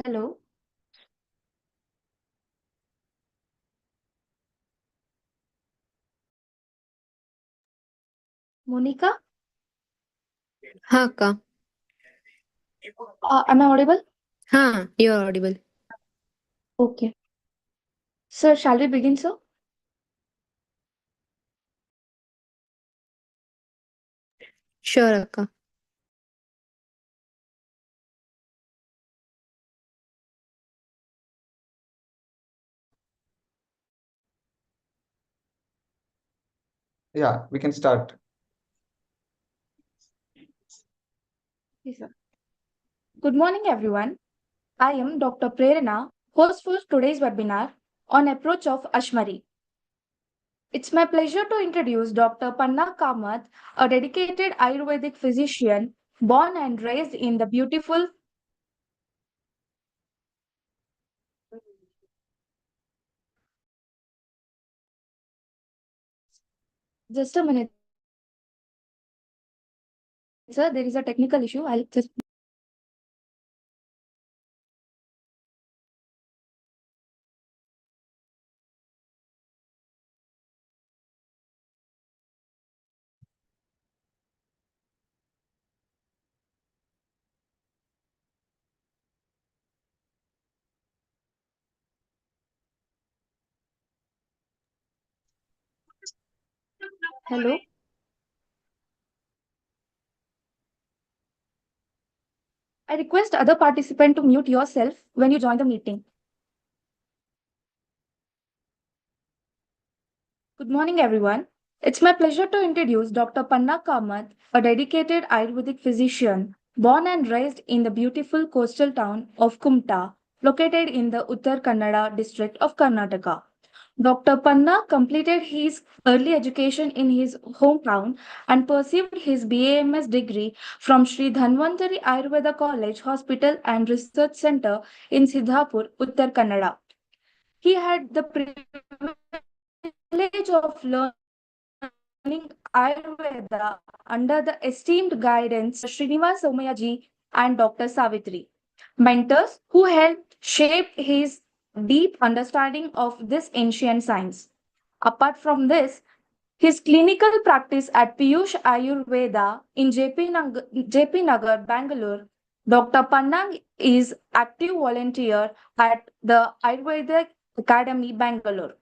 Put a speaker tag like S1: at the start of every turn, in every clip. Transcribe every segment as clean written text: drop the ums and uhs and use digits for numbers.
S1: Hello, Monica.
S2: हाँ अक्का.
S1: Am I audible?
S2: हाँ, you're audible.
S1: Okay. Sir, shall we begin, sir?
S2: Sure अक्का.
S3: Yeah, we can start.
S1: Yes, sir. Good morning, everyone. I am Dr. Prerana, host for today's webinar on approach of Ashmari. It's my pleasure to introduce Dr. Panna Kamath, a dedicated Ayurvedic physician born and raised in the beautiful. Just a minute, sir. There is a technical issue. I'll just. Hello. I request other participant to mute yourself when you join the meeting. Good morning, everyone. It's my pleasure to introduce Dr. Panna Kamath, a dedicated Ayurvedic physician born and raised in the beautiful coastal town of Kumta, located in the Uttar Kannada district of Karnataka. Dr. Panna completed his early education in his hometown and pursued his BAMS degree from Sri Dhanvantari Ayurveda College Hospital and Research Center in Siddhapur, Uttar Kannada. He had the privilege of learning Ayurveda under the esteemed guidance of Srinivas Somayaji and Dr. Savitri, mentors who helped shape his deep understanding of this ancient science. Apart from this, his clinical practice at Piyush Ayurveda in JP Nagar, Bangalore, Dr. Pannang is active volunteer at the Ayurveda Academy, Bangalore,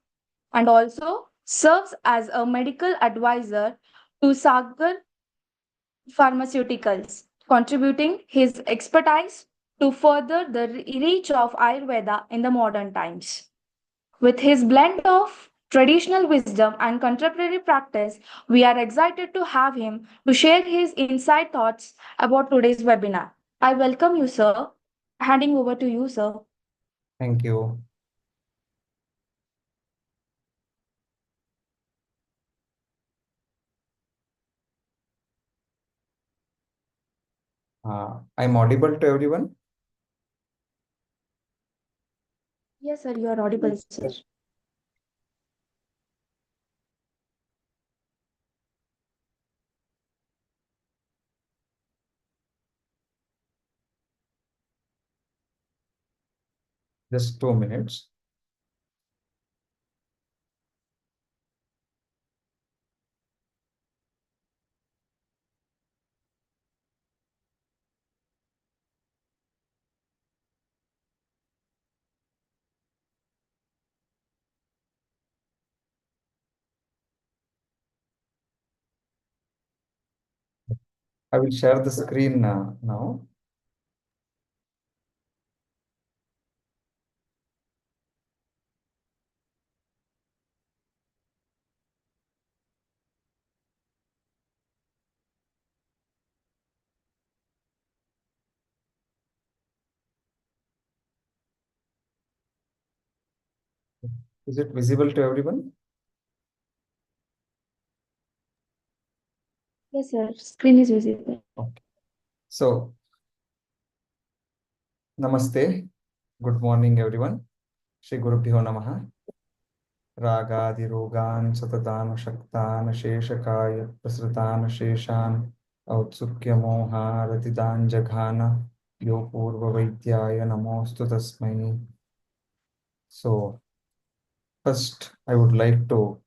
S1: and also serves as a medical advisor to Sagar Pharmaceuticals, contributing his expertise to further the reach of Ayurveda in the modern times. With his blend of traditional wisdom and contemporary practice, we are excited to have him to share his inside thoughts about today's webinar. I welcome you, sir. Handing over to you, sir.
S3: Thank you. I'm audible to everyone.
S1: Yes, sir, you are audible, sir.
S3: Just 2 minutes. I will share the screen now. Is it visible to everyone?
S1: Yes, sir. Screen is visible.
S3: Okay. So, Namaste. Good morning, everyone. Shri Gurubhyo Namaha. रागादिरोगान् सततान् शक्तान् शेषकाय प्रसृतान् शेषान् औत्सुक्यमोहारतितान् जघान यो पूर्ववैद्याय नमोऽस्तु तस्मै. So, first, I would like to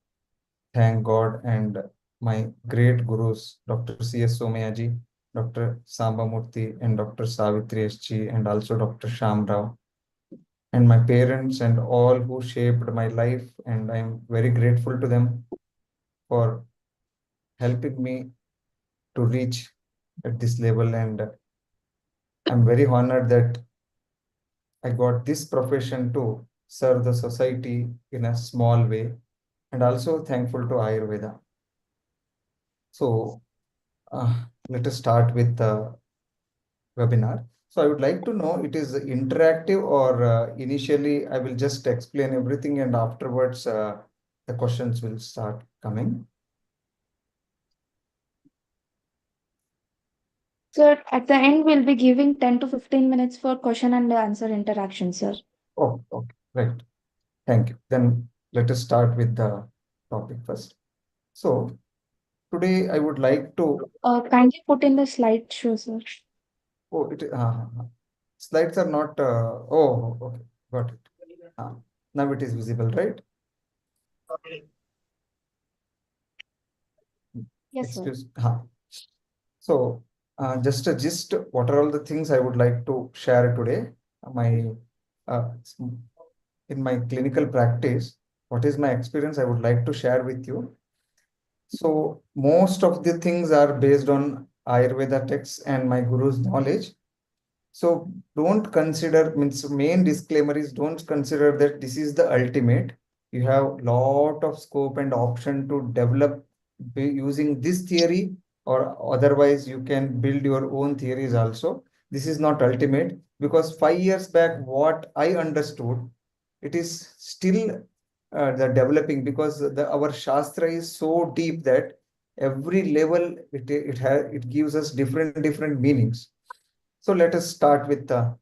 S3: thank God and my great gurus, Dr. C.S. Somayaji, Dr. Sambamurthy, and Dr. Savitri S.G., and also Dr. Shamrao, and my parents and all who shaped my life. And I'm very grateful to them for helping me to reach at this level. And I'm very honored that I got this profession to serve the society in a small way, and also thankful to Ayurveda. So, let us start with the webinar. So I would like to know, it is interactive or initially I will just explain everything and afterwards the questions will start coming.
S1: Sir, at the end, we'll be giving 10 to 15 minutes for question and answer interaction, sir.
S3: Oh, okay, right. Thank you. Then let us start with the topic first. So today I would like to,
S1: Kindly put in the slideshow, sir.
S3: slides are not, oh, okay, got it. Now it is visible, right?
S1: Yes, sir.
S3: Excuse. So just a gist, what are all the things I would like to share today? My uh, in my clinical practice, what is my experience I would like to share with you. So most of the things are based on Ayurveda texts and my guru's knowledge. So don't consider, means main disclaimer is don't consider that this is the ultimate. You have lot of scope and option to develop using this theory, or otherwise you can build your own theories also. This is not ultimate, because 5 years back what I understood, it is still the developing, because our Shastra is so deep that every level it gives us different meanings. So let us start with the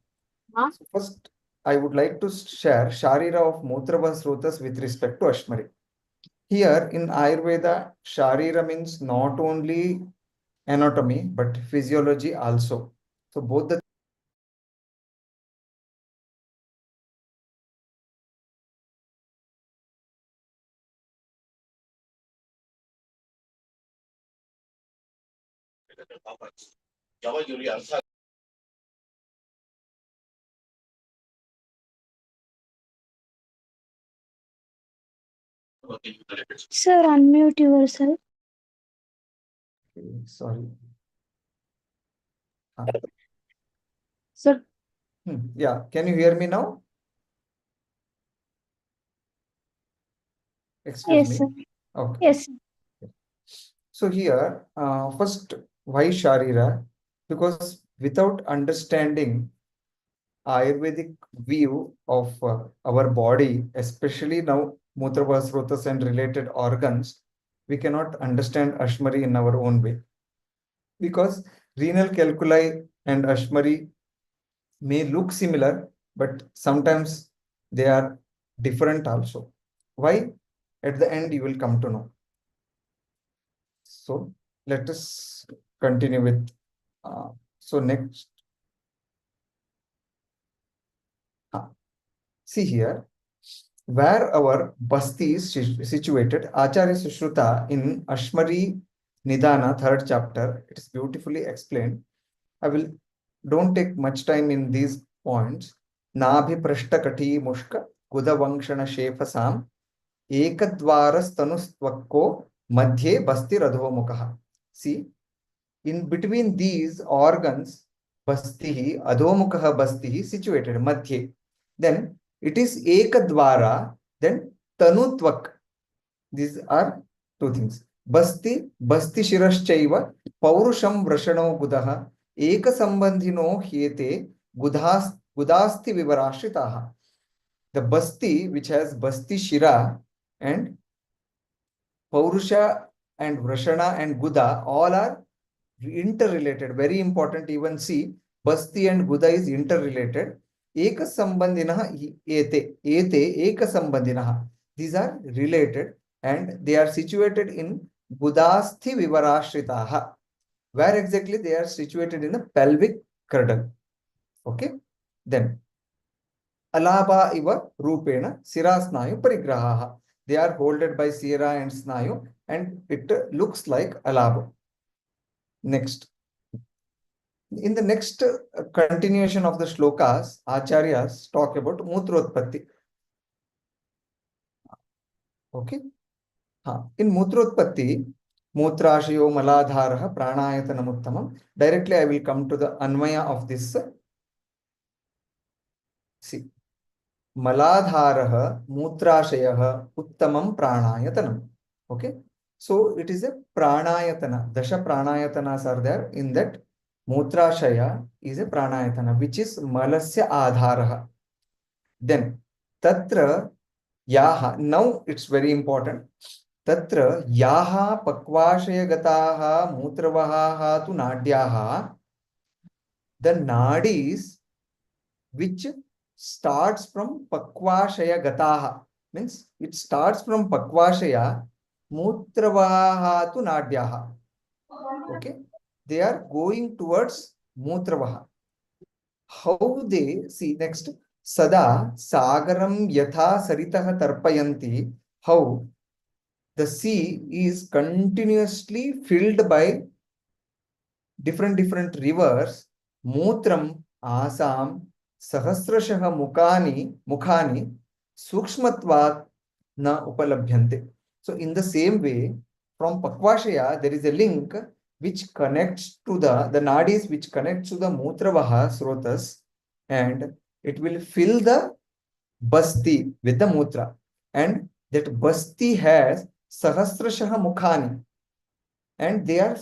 S3: first. I would like to share Sharira of Mutrava Srotas with respect to Ashmari. Here in Ayurveda, Sharira means not only anatomy but physiology also. So both the
S1: Sir, unmute yourself.
S3: sorry.
S1: Sir,
S3: Yeah, can you hear me now? Excuse
S1: yes,
S3: me.
S1: sir.
S3: Okay.
S1: Yes.
S3: So here, first, why Sharira? Because without understanding Ayurvedic view of our body, especially now Mutrava and related organs, we cannot understand Ashmari in our own way. Because renal calculi and Ashmari may look similar, but sometimes they are different also. Why? At the end, you will come to know. So let us continue with. So next, see here, where our Basti is situated, Acharya Sushruta in Ashmari Nidana, 3rd chapter, it is beautifully explained. I will don't take much time in these points. Nabhi prashta kati mushka Gudavankshana shefasam Ekadvaras tanustvakko Madhye Basti radhomukaha. See, in between these organs, bastihi, adhomukha bastihi situated, madhye. Then it is ekadvara, then tanutvak. These are two things. Basti, basti shiraschaiva, paurusham vrashano gudaha, eka sambandhino hyete, gudasti vivarashitaha. The basti, which has basti shira and paurusha and vrashana and guda, all are interrelated. Very important. Even see, basti and guda is interrelated. Eka sambandhinaha ete, eka sambandhinaha. These are related and they are situated in gudasthi vivarashritaha. Where exactly they are situated in the pelvic girdle. Okay. Then alaba iva rupena sira snayu parigraha. They are holded by sira and snayu and it looks like alaba. Next. In the next continuation of the shlokas, Acharyas talk about Mutrotpatti. Okay. In Mutrotpatti, Mutrashayo Maladharaha Pranayatanam Uttamam. Directly I will come to the Anvaya of this. See. Maladharaha Mutrashayaha Uttamam Pranayatanam. Okay. So it is a Pranayatana. Dasha Pranayatanas are there. In that, Mutrashaya is a Pranayatana, which is Malasya Adharaha. Then, Tatra Yaha. Now it's very important. Tatra Yaha Pakvashaya Gataha Mutravaha tu Nadyaha. The nadis which starts from Pakvashaya Gataha. Means it starts from Pakvashaya Mutravaha tu Nadyaha. Okay. They are going towards Mutravaha. How they see next Sada Sagaram Yatha Saritaha Tarpayanti. How the sea is continuously filled by different rivers. Mutram Asam Sahasrashaha Mukhani Sukshmatvat na upalabhyante. So in the same way, from Pakvashaya, there is a link which connects to the nadis which connects to the Mutravaha Srotas, and it will fill the basti with the Mutra. And that basti has Sahasrashaha Mukhani, and they are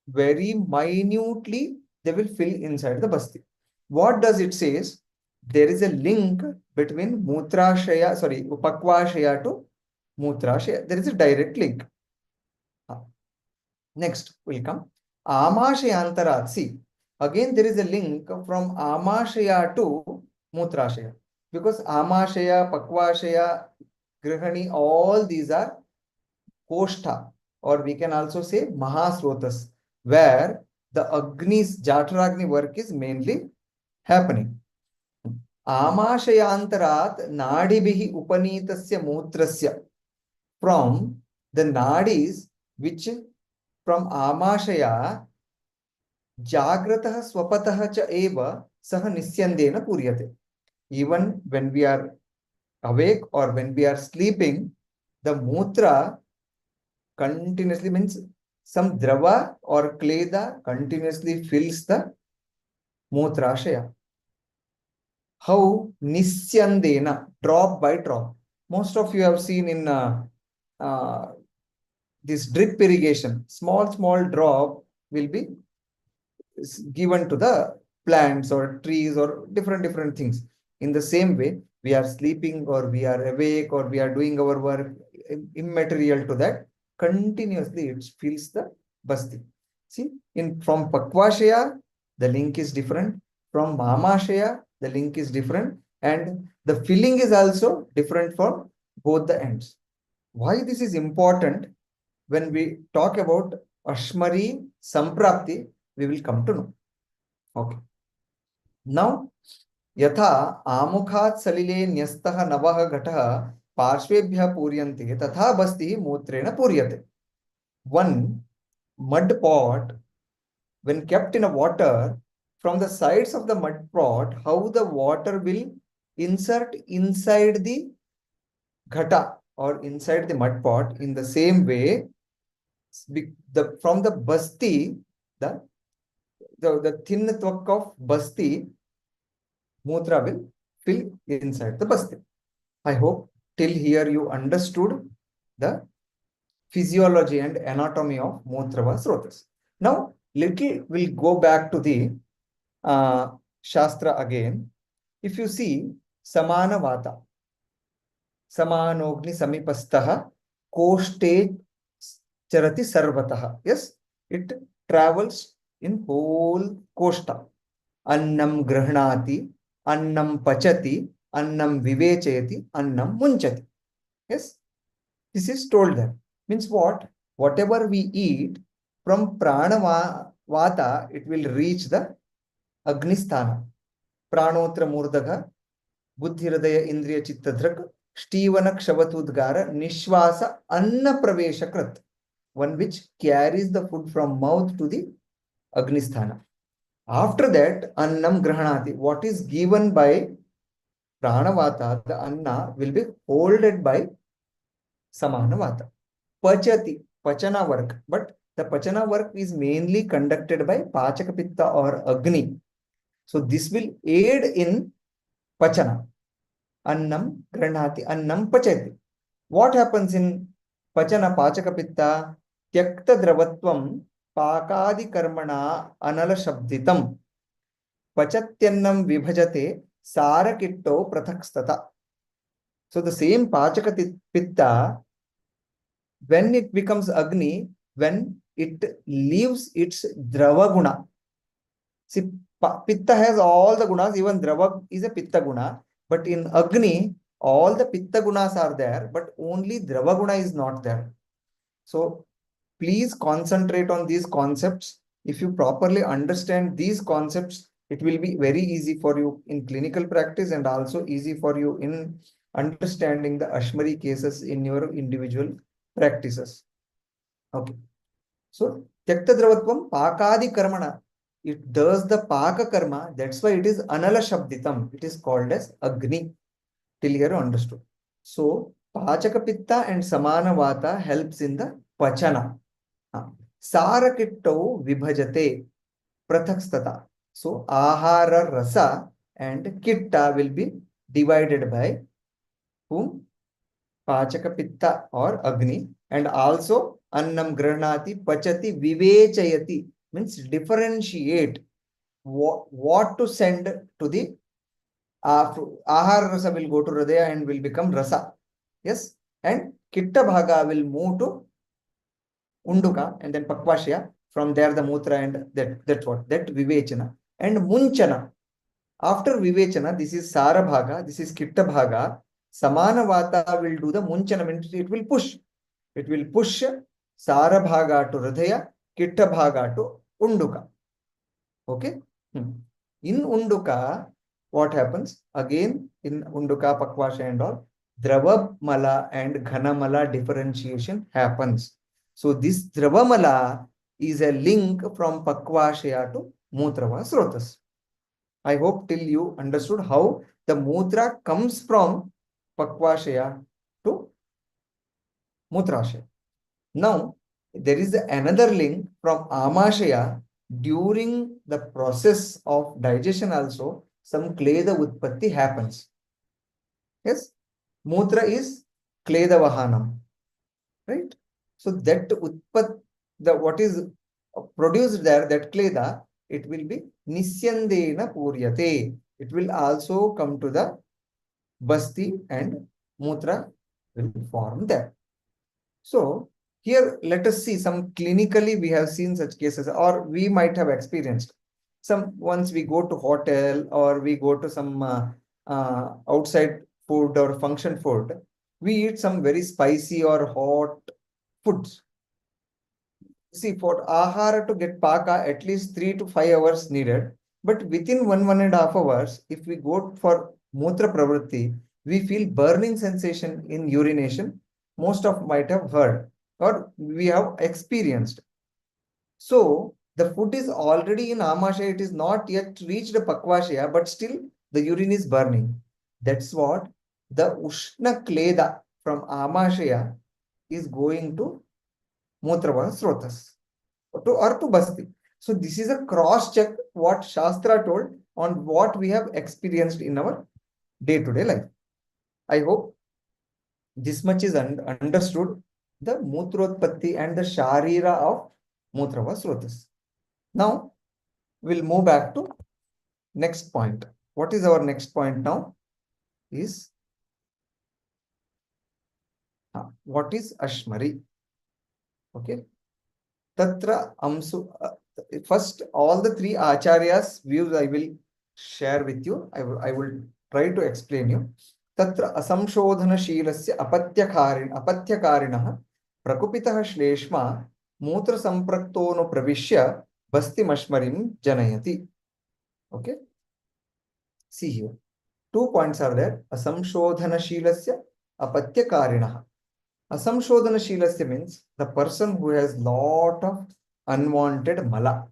S3: very minutely, they will fill inside the basti. What does it says? There is a link between Pakvashaya to Mutrashaya. There is a direct link. Next will come Amashayantarat. See, again there is a link from Amashaya to Mutrashaya. Because Amashaya, Pakvashaya, Grihani, all these are Koshtha, or we can also say Mahasrotas, where the Agni's Jataragni work is mainly happening. Amashayantarat Nadibihi Upanitasya Mutrasya. From the nadis which from Amashaya Jagratah Swapatah cha eva saha nisyandena puryate. Even when we are awake or when we are sleeping, the mutra continuously means some drava or kleda continuously fills the mutrashaya. How nisyandena, drop by drop. Most of you have seen in this drip irrigation, small drop will be given to the plants or trees or different things. In the same way, we are sleeping or we are awake or we are doing our work immaterial to that, continuously it fills the basti. See, from Pakvashaya, the link is different. From Mamashaya, the link is different. And the filling is also different for both the ends. Why this is important? When we talk about Ashmari Samprapti, we will come to know. Okay. Now, Yatha Amukhat Salile Nyastaha Navaha Gataha Parshvebhya Puryante Tatha Basti Mutrena Puryate. One mud pot, when kept in a water, from the sides of the mud pot, how the water will insert inside the ghata or inside the mud pot. In the same way, from the basti, the thin twak of basti, mutra will fill inside the basti. I hope till here you understood the physiology and anatomy of mutrava srotas. Now little we'll go back to the shastra again. If you see samana vata, samanogni samipastah koshte charati sarvatah. Yes, it travels in whole koshta. Annam grahnati, annam pachati, annam vivechayati, annam munchati. Yes, this is told there. Means what? Whatever we eat from prana vata, it will reach the agnisthana. Pranotra murdagha, buddhi hridaya indriya chitta dhrak, Shtivana kshavatudgara, nishvasa anna pravesha krat. One which carries the food from mouth to the agnisthana. After that, annam grahanati. What is given by pranavata, the anna will be holded by samanavata. Pachati, pachana work. But the pachana work is mainly conducted by pachaka pitta or agni. So this will aid in pachana. Annam granati, annam pachati. What happens in pachana pachaka pitta? Tyakta dravatvam pakadi karmana anala shabditam. Pachatyannam vibhajate sarakitto prathakstata. So the same pachaka pitta, when it becomes agni, when it leaves its drava guna. See, pitta has all the gunas, even drava is a pitta guna, but in agni, all the pitta gunas are there, but only drava guna is not there. So please concentrate on these concepts. If you properly understand these concepts, it will be very easy for you in clinical practice and also easy for you in understanding the Ashmari cases in your individual practices. Okay. So, Tyakta Dravatvam Pakadi Karmana. It does the Paka Karma. That's why it is Anala Shabditam. It is called as Agni. Till here understood. So, Pachaka Pitta and Samana Vata helps in the Pachana. Sarakitto Vibhajate Prathakstata. So, Ahara Rasa and Kitta will be divided by whom? Pachaka Pitta or Agni, and also Annam Granati Pachati Vivechayati, means differentiate what to send to the Ahara Rasa will go to Hridaya and will become Rasa. Yes, and Kitta Bhaga will move to Unduka and then Pakvashya. From there the Mutra and that's what? That Vivechana. And Munchana. After Vivechana, this is Sara Bhaga, this is Kitta Bhaga. Samana Vata will do the Munchana, means it will push. It will push Sara Bhaga to Hridaya, Kitta Bhaga to Unduka. Okay? In Unduka, what happens? Again, in Unduka, Pakvasha and all, Drava Mala and Ghana Mala differentiation happens. So this Drava Mala is a link from Pakvashaya to Mutrava Srotas. I hope till you understood how the Mutra comes from Pakvashaya to Mutrashaya. Now, there is another link from Amashaya. During the process of digestion also, some Kleda Utpatti happens. Yes, Mutra is Kleda Vahanam. Right? So that what is produced there, that Kleda, it will be Nisyandena Puryate. It will also come to the Basti and Mutra will form there. So here let us see some clinically we have seen such cases, or we might have experienced. Once we go to hotel or we go to some outside food or function food, we eat some very spicy or hot foods. See, for ahara to get paka, at least 3 to 5 hours needed. But within 1.5 hours, if we go for mutra pravritti, we feel burning sensation in urination. Most of might have heard or we have experienced. So the food is already in amashaya, it is not yet reached pakvashaya, but still the urine is burning. That's what the ushna kleda from amashaya is going to Mutrava Srotas or to Basti. So this is a cross check what Shastra told on what we have experienced in our day-to-day life. I hope this much is understood, the Mutrotpatti and the Sharira of Mutrava Srotas. Now, we'll move back to next point. What is our next point now? Is what is Ashmari? Okay. Tatra Amsu. First, all the three Acharyas' views I will share with you. I will try to explain you. Tatra Asamshodhanashilasya apathyakarinah prakupitah shleshma mutra sampraktono pravishya bastimashmarim janayati. Okay. See here. 2 points are there. Asamshodhanashilasya apathyakarinah. Asamshodhanashilasya means the person who has lot of unwanted mala.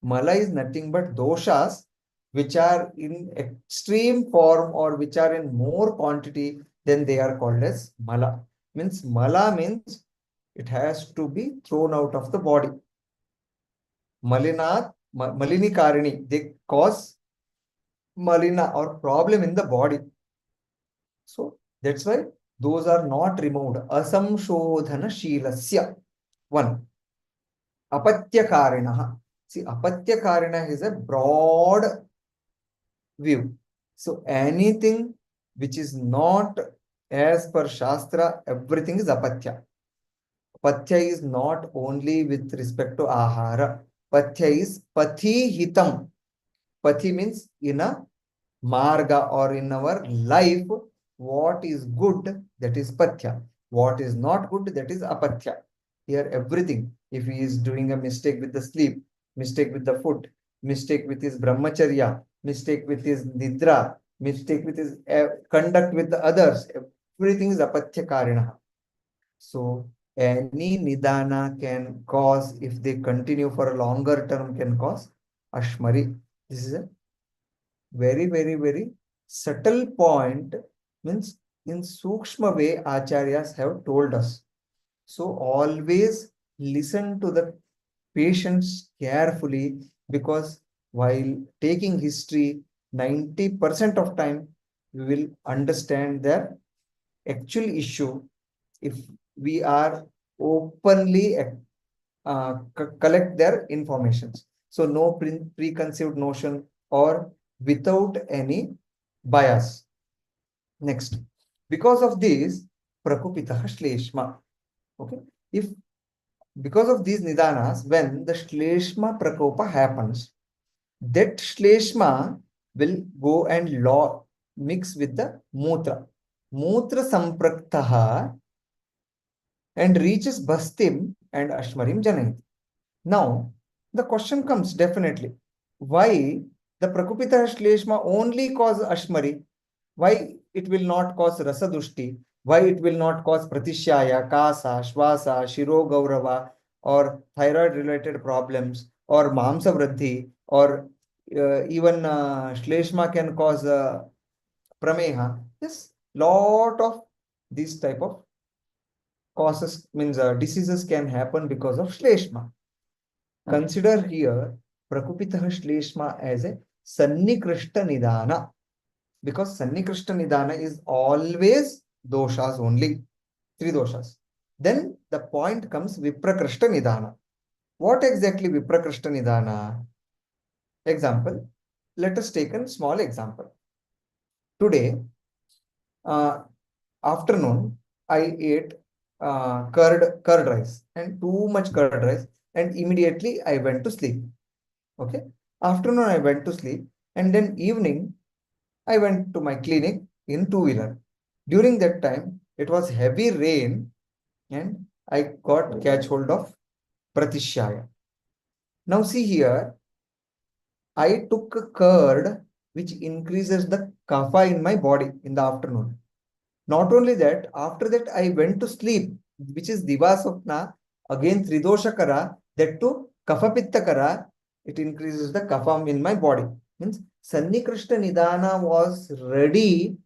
S3: Mala is nothing but doshas which are in extreme form or which are in more quantity, then they are called as mala. Means mala means it has to be thrown out of the body. Malinikarini, they cause malina or problem in the body. So that's why those are not removed. Asamshodhana shilasya. One. Apatyakarinaha. See, apatyakarina is a broad view. So anything which is not as per Shastra, everything is apatya. Patya is not only with respect to ahara. Patya is pathi hitam. Pathi means in a marga or in our life, what is good, that is patya. What is not good, that is apatya. Here everything, if he is doing a mistake with the sleep, mistake with the food, mistake with his brahmacharya, mistake with his nidra, mistake with his conduct with the others, everything is apatya karina. So any nidana can cause, if they continue for a longer term, can cause ashmari. This is a very, very, very subtle point, means in sukshma way acharyas have told us. So always listen to the patients carefully, because while taking history, 90% of time we will understand their actual issue if we are openly collect their informations. So no preconceived notion or without any bias. Next, because of this, prakupitah shleshma. Okay, if because of these nidanas, when the shleshma prakopa happens, that shleshma will go and mix with the mutra. Mutra sampraktaha and reaches bastim and ashmarim janayati. Now, the question comes definitely, why the Prakupita Shleshma only cause Ashmari? Why it will not cause Rasadushti? Why it will not cause Pratishyaya, Kasa, Shvasa, Shiro Gaurava, or thyroid related problems, or Mamsa Vradhi, or even Shleshma can cause Prameha? Yes, lot of these type of causes, means diseases can happen because of Shleshma. Consider here Prakupitah Shleshma as a Sannikrishta Nidana, because Sannikrishta Nidana is always doshas only, 3 doshas. Then the point comes Viprakrishta Nidana. What exactly Viprakrishta Nidana? Example, let us take a small example. Today, afternoon, I ate curd rice and too much curd rice, and immediately I went to sleep. Okay. Afternoon, I went to sleep, and then evening, I went to my clinic in two-wheeler. During that time, it was heavy rain, and I got catch hold of Pratishyaya. Now see here, I took a curd which increases the kapha in my body in the afternoon. Not only that, after that I went to sleep, which is Divasapna, again Tridoshakara, that to Kapapittakara, it increases the kapha in my body. Means Sannikrishta Nidana was ready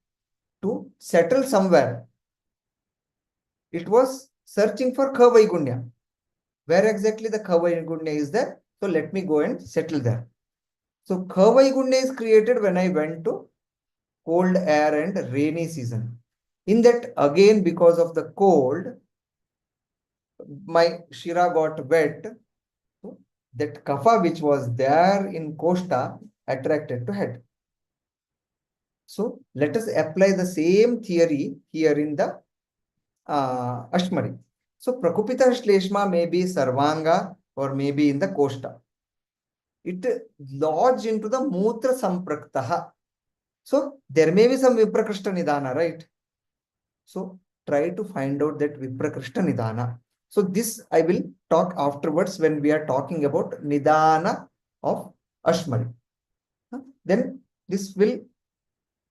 S3: to settle somewhere. It was searching for Kavaigunya. Where exactly the Kavaigunya is there? So let me go and settle there. So Kavaigunda is created when I went to cold air and rainy season. In that, again, because of the cold, my Shira got wet. So that kapha which was there in Kosta attracted to head. So let us apply the same theory here in the Ashmari. So Prakupita Shleshma may be Sarvanga or maybe in the Kosta. It lodged into the Mutra Sampraktaha. So there may be some Viprakrishta Nidana, right? So try to find out that Viprakrishta Nidana. So this I will talk afterwards when we are talking about Nidana of Ashmari. Then this will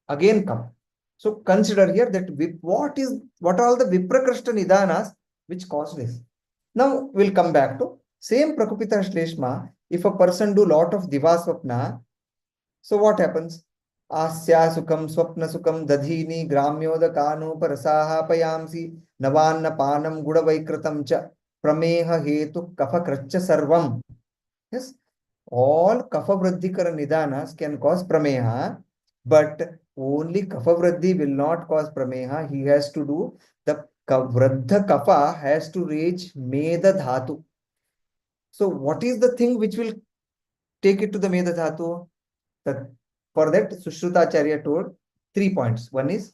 S3: again come. So consider here that what are all the Viprakrishta Nidanas which cause this. Now we'll come back to same Prakupita Shleshma. If a person do lot of Divaswapna, so what happens? Asya sukam swapna sukam dadhini gramyodakanu parasaha payamsi navanna panam gudavaikratam cha prameha hetu kapha krachya sarvam. Yes, all kapha vruddhikara nidanas can cause prameha, but only kapha vruddhi will not cause prameha. He has to do the vruddha kapha has to reach meda dhatu. So what is the thing which will take it to the meda dhatu? For that, Sushrutacharya told 3 points. One is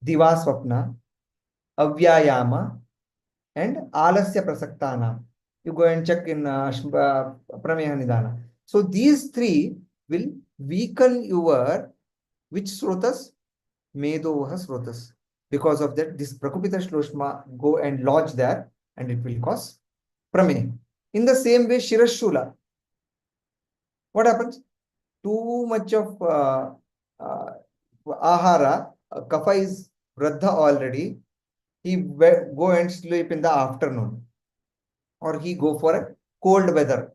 S3: Divaswapna, Avyayama, and Alasya Prasaktana. You go and check in Prameha Nidana. So these three will weaken your which srotas? Medoha srotas. Because of that, this Prakupita Shloshma go and lodge there and it will cause Prameha. In the same way, Shirashula. What happens? Too much of ahara, kapha is vruddha already. He go and sleep in the afternoon, or he go for a cold weather.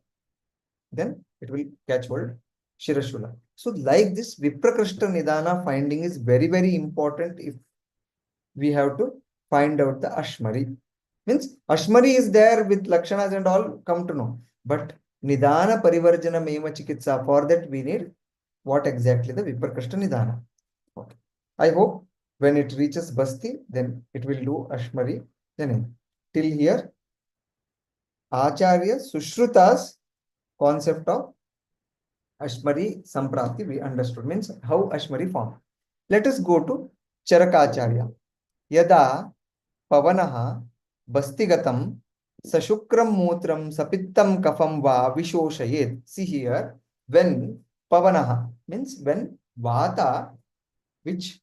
S3: Then it will catch hold Shirashula. So like this, Viprakrishta Nidana finding is very, very important if we have to find out the Ashmari. Means Ashmari is there with Lakshanas and all, come to know. But Nidana Parivarjana Mema Chikitsa, for that we need what exactly the Viprakrishta Nidana. Okay. I hope when it reaches Basti, then it will do Ashmari. Then till here, Acharya Sushruta's concept of Ashmari Samprapti we understood. Means how Ashmari formed. Let us go to Charakacharya. Yada Pavanaha Bastigatam Sashukram Mutram Sapittam Kafam Va Vishoshayet. See here, when Pavanaha means when Vata, which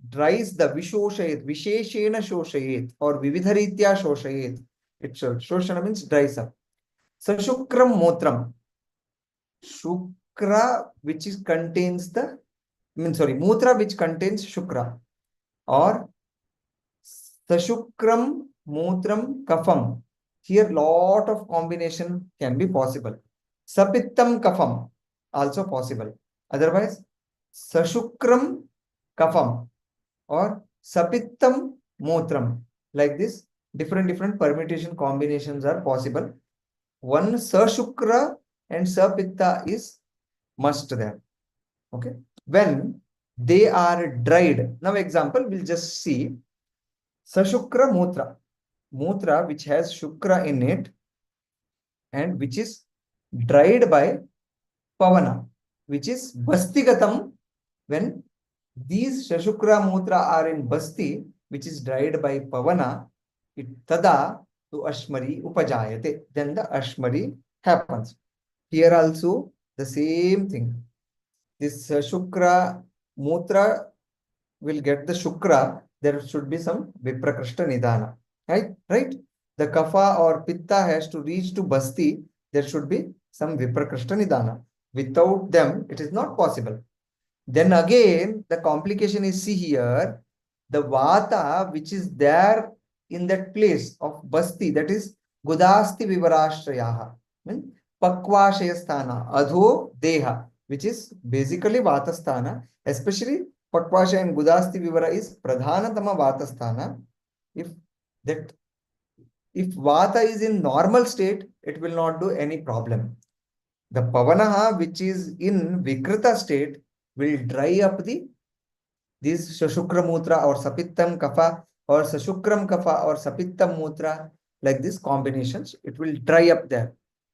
S3: dries the Vishoshayet, Visheshena Shoshayet, or Vividharitya Shoshayet. It Shoshana means dries up. Sashukram Mutram. Shukra, which is contains the, Mutra, which contains Shukra, or Sashukram Mutram Kafam. Here, lot of combination can be possible. Sapittam Kafam, also possible. Otherwise, Sashukram Kafam or Sapittam Mutram. Like this, different permutation combinations are possible. One Sashukra and Sapitta is must there. Okay. When they are dried. Now, example, we'll just see Sashukra Mutra. Mutra which has Shukra in it and which is dried by Pavana, which is Bastigatam. When these Shashukra Mutra are in Basti, which is dried by Pavana, it tada to Ashmari upajayate. Then the Ashmari happens. Here also the same thing. This Shukra Mutra will get the Shukra. There should be some Viprakrishta Nidana. Right? The Kapha or Pitta has to reach to Basti. There should be some Viprakrishta Nidana. Without them, it is not possible. Then again, the complication is, see here, the Vata which is there in that place of Basti, that is Gudasti Vivarashrayaha, Pakvashaya Sthana, Adho Deha, which is basically Vata Sthana, especially Pakvasha and Gudasti Vivara is Pradhanatama Vata Sthana. If that If Vata is in normal state, it will not do any problem. The Pavanaha, which is in Vikrita state, will dry up this Shashukra Mutra or Sapittam Kapha or Sashukram Kapha or Sapittam Mutra, like these combinations, it will dry up there.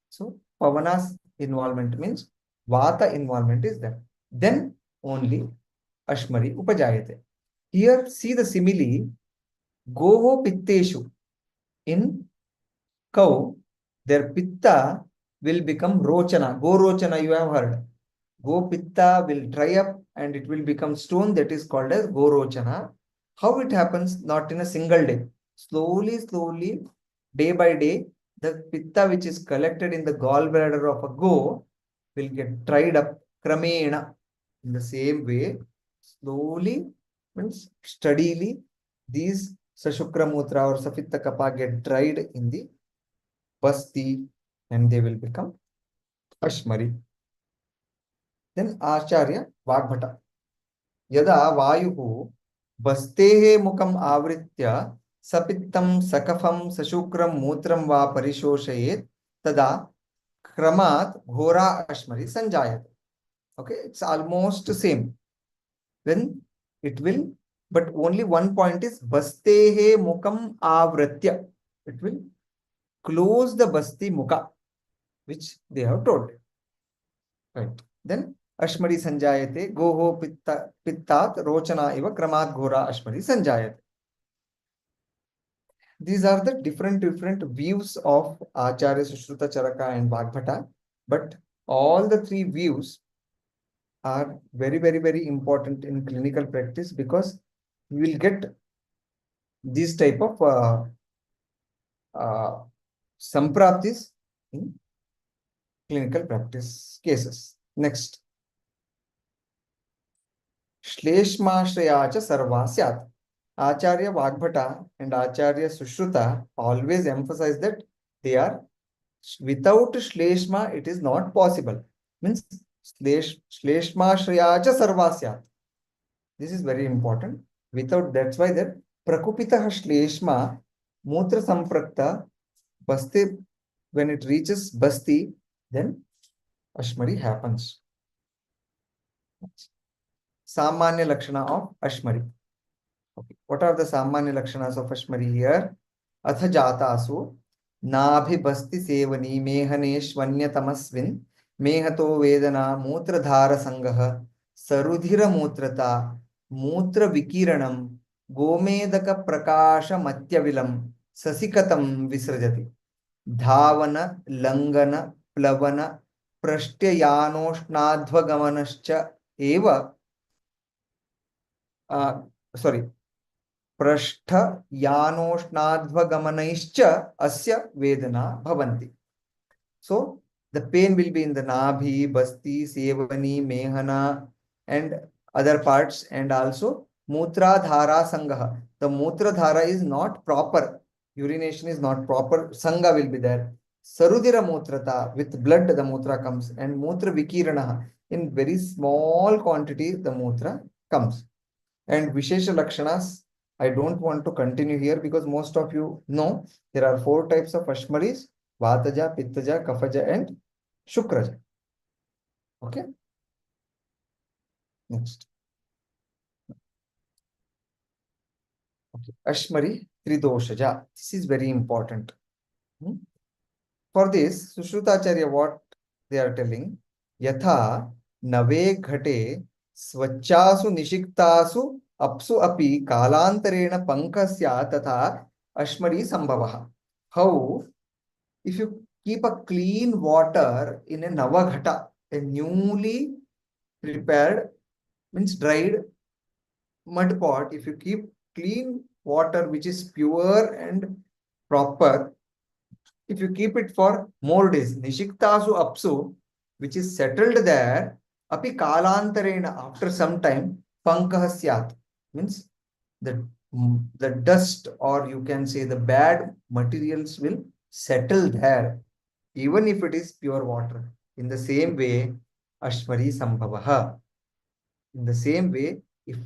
S3: So Pavana's involvement means Vata involvement is there. Then only Ashmari Upajayate. Here, see the simile, Goho Pitteshu. In cow, their pitta will become rochana. Go rochana, you have heard. Go pitta will dry up and it will become stone. That is called as go rochana. How it happens? Not in a single day. Slowly, day by day, the pitta which is collected in the gallbladder of a go will get dried up kramena. In the same way, slowly means steadily, these Sashukra or Safitta Kapha get dried in the Basti and they will become Ashmari. Then Acharya Vagbhata. Yada Vayuhu Bastehe Mukam Avritya Sapittam Sakafam Sashukram Mutram Va Parishoshayet Tada Kramat Ghora Ashmari Sanjayat. Okay, it's almost same. Then it will, but only one point is Bastehe Mukam Avritya. It will close the Basti Mukha, which they have told. Right. Then Ashmari Sanjayate, Goho Pittat Rochana Iva Kramat Ghora Ashmari Sanjayate. These are the different views of Acharya Sushruta Charaka and Vagbhata, but all the three views are very important in clinical practice because we will get this type of sampraptis in clinical practice cases. Next. Shleshmashraya cha sarva syat. Acharya Vagbhata and Acharya Sushruta always emphasize that they are without Shleshma, it is not possible. Means Shleshmashraya cha sarva syat. This is very important. Without, that's why that Prakupitaha Shleshma Mutra Samprakta Basti, when it reaches Basti, then Ashmari happens. Samanya Lakshana of Ashmari. Okay. What are the Samanya Lakshanas of Ashmari here? Atha Jatasu Nabhi Basti Sevani Mehaneshvanya Tamasvin Mehato Vedana Mutradhara Sangaha Sarudhira Mutrata Mutra Vikiranam Gomedaka Prakasha Matyavilam Sasikatam Visrajati Dhavana Langana Plavana Prashtyayanoshnadhvagamanascha Eva sorry Prashtha Yanoshnaadvagamanaischya asya vedana bhavanti. So the pain will be in the Nabhi, Basti, Sevani, Mehana and other parts, and also Mutra Dhara Sangaha. The Mutra Dhara is not proper. Urination is not proper. Sangha will be there. Sarudira Mutrata, with blood the Mutra comes, and Mutra Vikiranaha, in very small quantity the Mutra comes. And Vishesha Lakshanas, I don't want to continue here because most of you know there are 4 types of Ashmaris: Vataja, Pittaja, Kafaja and Shukraja. Okay. Next. Okay. Ashmari Tridoshaja. This is very important. For this, Sushrutacharya, what they are telling, Yatha Nave Ghate Swachchasu Nishiktasu Apsu Api Kalantarena Pankasya Tatha Ashmari Sambhavaha. How, if you keep a clean water in a Navaghata, a newly prepared, means dried mud pot, if you keep clean water which is pure and proper, if you keep it for more days, Nishiktasu Apsu, which is settled there, Api Kalantarena, after some time, Pankaha Syat, means the dust, or you can say the bad materials will settle there, even if it is pure water. In the same way, Ashmari Sambhavaha. In the same way, if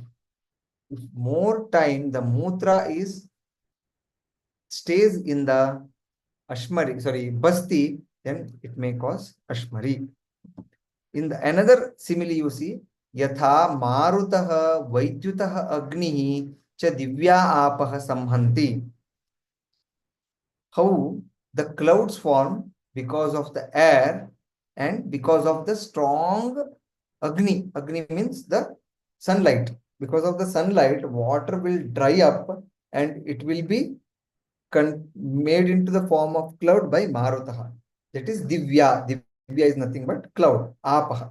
S3: more time the Mutra is stays in the Ashmari, sorry, Basti, then it may cause Ashmari. In the another simile you see, Yatha Marutah Vaidyutah Agnihi cha Divya Apah Samhanti. How the clouds form because of the air and because of the strong Agni. Agni means the sunlight. Because of the sunlight, water will dry up and it will be made into the form of cloud by Marutaha. That is Divya. Divya is nothing but cloud. Apaha.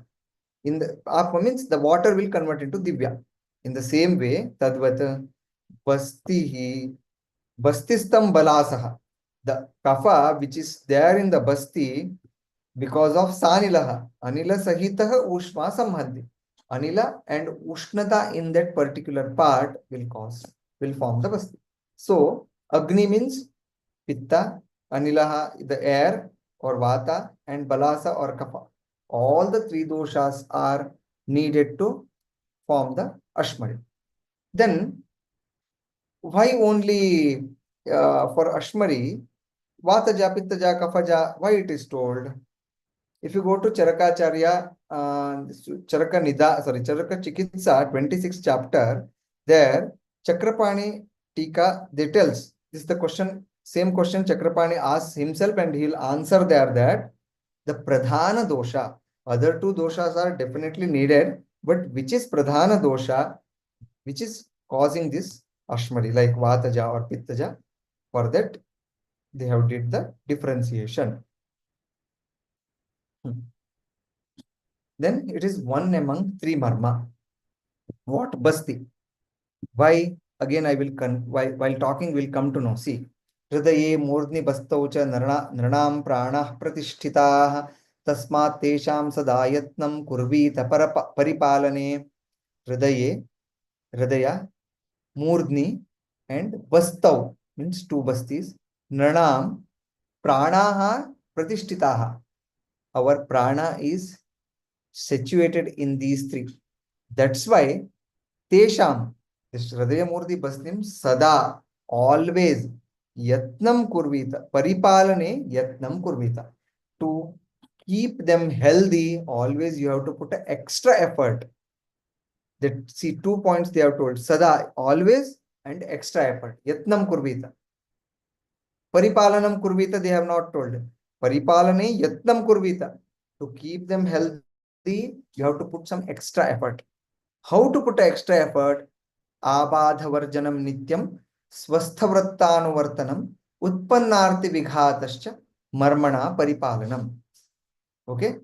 S3: In the Apa means the water will convert into Divya. In the same way, Tadvat Bastihi Bastistam Balasaha. The kapha which is there in the Basti because of Sanilaha. Anila Sahitaha Ushma Samhandi. Anila and Ushnata in that particular part will form the Basti. So Agni means Pitta, Anilaha, the air or Vata, and Balasa or Kapha. All the three doshas are needed to form the Ashmari. Then, why only for Ashmari, Vataja, Pittaja, Kaphaja, why it is told? If you go to Charakacharya, Charaka Chikitsa, 26th chapter, there, Chakrapani Tika, they tells, this is the question, same question Chakrapani asks himself and he'll answer there that the Pradhana dosha, other two doshas are definitely needed, but which is Pradhana dosha, which is causing this Ashmari, like Vataja or Pittaja, for that they have did the differentiation. Then it is one among three marma. What basti? Why? Again, I will while talking will come to know. See, Hridaye Murdni Bastaucha Nranam Pranah Pratishtitaah Tasmat Tesham Sadayatnam Kurvita Paripalane. Hridaya, Murdni, and Bastau means two bastis. Nranam Pranaha Pratishtitaah. Our prana is situated in these three. That's why Tesham, this Hridayamurti Basnim, Sada, always Yatnam Kurvita, Paripalane Yatnam Kurvita. To keep them healthy, always you have to put an extra effort. That see 2 points they have told. Sada, always, and extra effort. Yatnam Kurvita. Paripalanam Kurvita, they have not told. Paripalane Yatnam Kurvita. To keep them healthy, you have to put some extra effort. How to put extra effort? Abadhavarjanam nityam swasthavrattanuvartanam utpannarti vighatascha marmana paripalanam. Okay?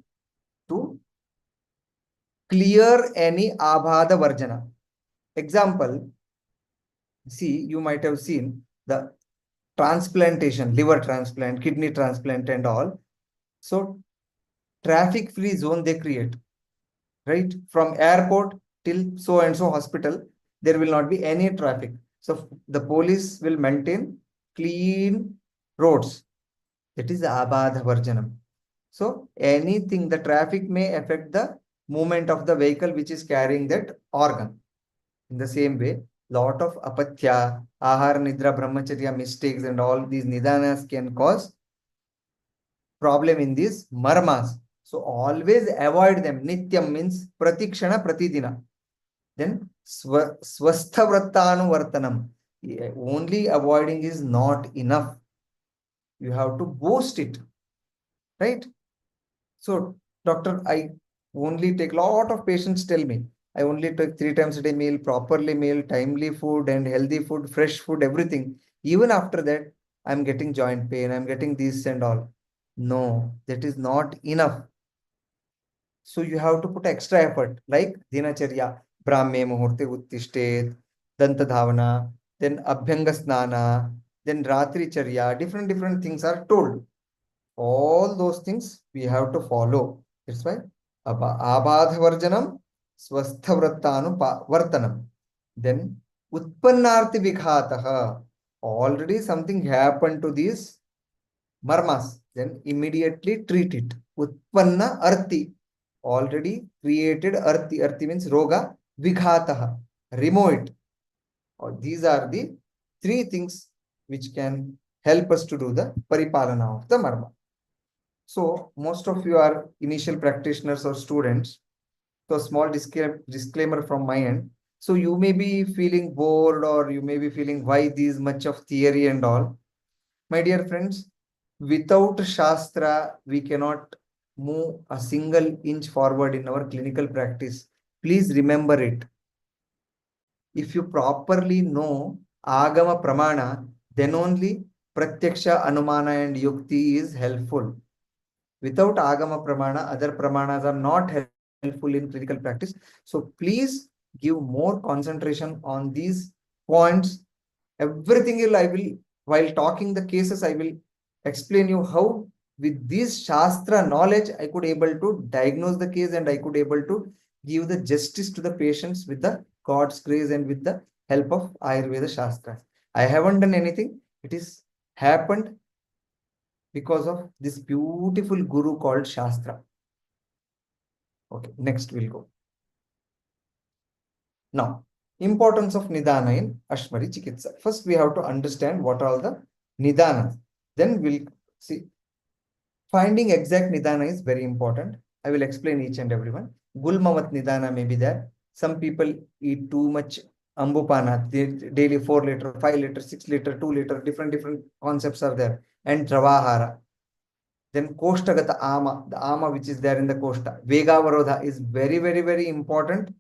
S3: To clear any abhadhavarjana. Example, see, you might have seen the transplantation, liver transplant, kidney transplant and all. So, traffic-free zone they create. Right? From airport till so and so hospital, there will not be any traffic. So the police will maintain clean roads. That is Abadha Varjanam. So anything, the traffic may affect the movement of the vehicle which is carrying that organ. In the same way, lot of apatya, ahar, nidra, brahmacharya mistakes and all these nidanas can cause problem in these marmas. So always avoid them. Nityam means pratikshana pratidina. Then swasthavrattanu vartanam. Only avoiding is not enough. You have to boost it. Right? So, doctor, I only take lot of patients tell me, I only take 3 times a day meal, properly meal, timely food and healthy food, fresh food, everything. Even after that, I'm getting joint pain, I'm getting this and all. No, that is not enough. So you have to put extra effort, like Dinacharya, Brahme Muhurte Uttishtet, Danta Dhavana, then Abhyanga Snana, then Ratri Charya, different things are told. All those things we have to follow. That's why Abadha Varjanam, Swastha Vrattanu Vartanam. Then Utpannarthi Vikhataha. Already something happened to these marmas. Then immediately treat it. Utpanna Arthi. Already created Arthi. Arthi means Roga. Vighataha. Remove it. These are the 3 things which can help us to do the paripalana of the marma. So most of you are initial practitioners or students. So a small disclaimer from my end. So you may be feeling bored, or you may be feeling why this much of theory and all. My dear friends, without Shastra, we cannot move a single inch forward in our clinical practice. Please remember it. If you properly know Agama Pramana, then only Pratyaksha, Anumana and Yukti is helpful. Without Agama Pramana, other Pramanas are not helpful in clinical practice. So please give more concentration on these points. Everything I will, while talking the cases, I will explain you how with this Shastra knowledge, I could able to diagnose the case and I could able to give the justice to the patients with the God's grace and with the help of Ayurveda Shastra. I haven't done anything. It is happened because of this beautiful guru called Shastra. Okay, next we'll go. Now, importance of Nidana in Ashmari Chikitsa. First, we have to understand what are the Nidanas. Then we'll see. Finding exact Nidana is very important. I will explain each and every one. Gulmavat Nidana may be there. Some people eat too much ambupana, daily 4 liter, 5 liter, 6 liter, 2 liter, different concepts are there. And Dravahara. Then Koshtagata Ama, the Ama which is there in the Koshta. Vegavarodha is very important,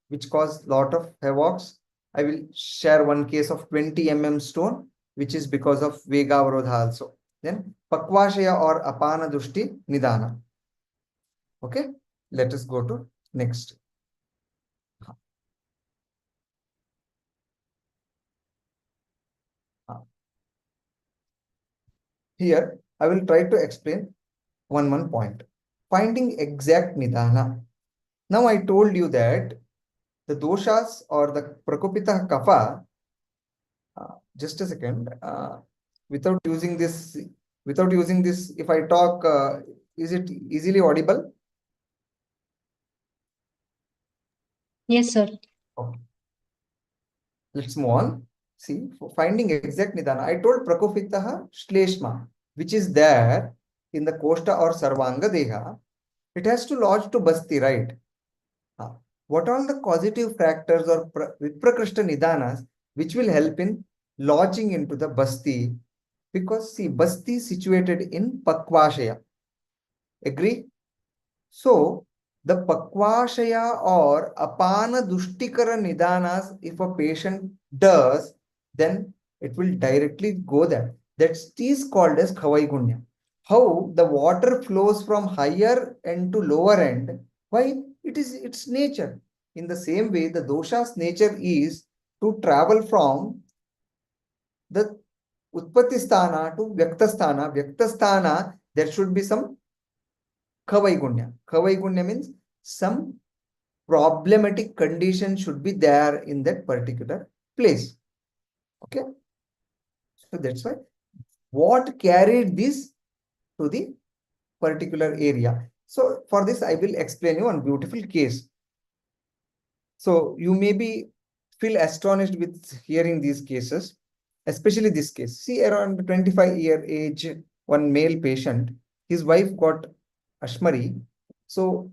S3: which cause lot of havocs. I will share one case of 20 mm stone, which is because of Vegavarodha also. Then Pakvashaya or Apana Dushti Nidana. Okay, let us go to next. Here, I will try to explain one point. Finding exact Nidana. Now I told you that the doshas or the Prakopita Kapha, just a second, without using this, if I talk, is it easily audible?
S4: Yes, sir.
S3: Okay. Let's move on. See, for finding exact Nidana, I told Prakopitaha Shleshma, which is there in the Koshta or Sarvanga Deha. It has to lodge to Basti, right? What are the causative factors or Viprakrishta Nidanas which will help in lodging into the Basti? Because see, Basti is situated in Pakvashaya. Agree? So, the Pakvashaya or Apana Dushtikara Nidanas, if a patient does, then it will directly go there. That is called as Khavaigunya. How the water flows from higher end to lower end? Why? It is its nature. In the same way, the dosha's nature is to travel from the Utpatti Sthana to Vyakta Sthana. Vyakta Sthana, there should be some Khavaigunya. Khavaigunya means some problematic condition should be there in that particular place. Okay. So that's why what carried this to the particular area. So for this, I will explain you one beautiful case. So you may be feel astonished with hearing these cases, especially this case. See, around 25-year age, one male patient, his wife got Ashmari. So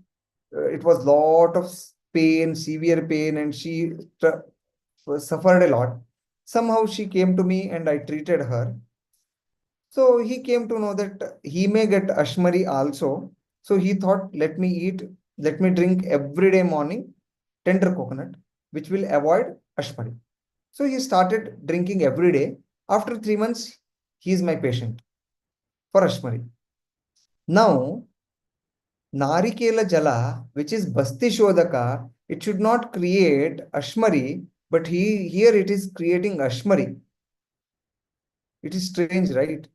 S3: it was lot of pain, severe pain, and she suffered a lot. Somehow she came to me and I treated her. So he came to know that he may get Ashmari also. So he thought, let me drink every day morning tender coconut, which will avoid Ashmari. So he started drinking every day. After 3 months, he is my patient for Ashmari. Now, Narikela Jala, which is Basti Shodaka, it should not create Ashmari, but here it is creating Ashmari. It is strange, right?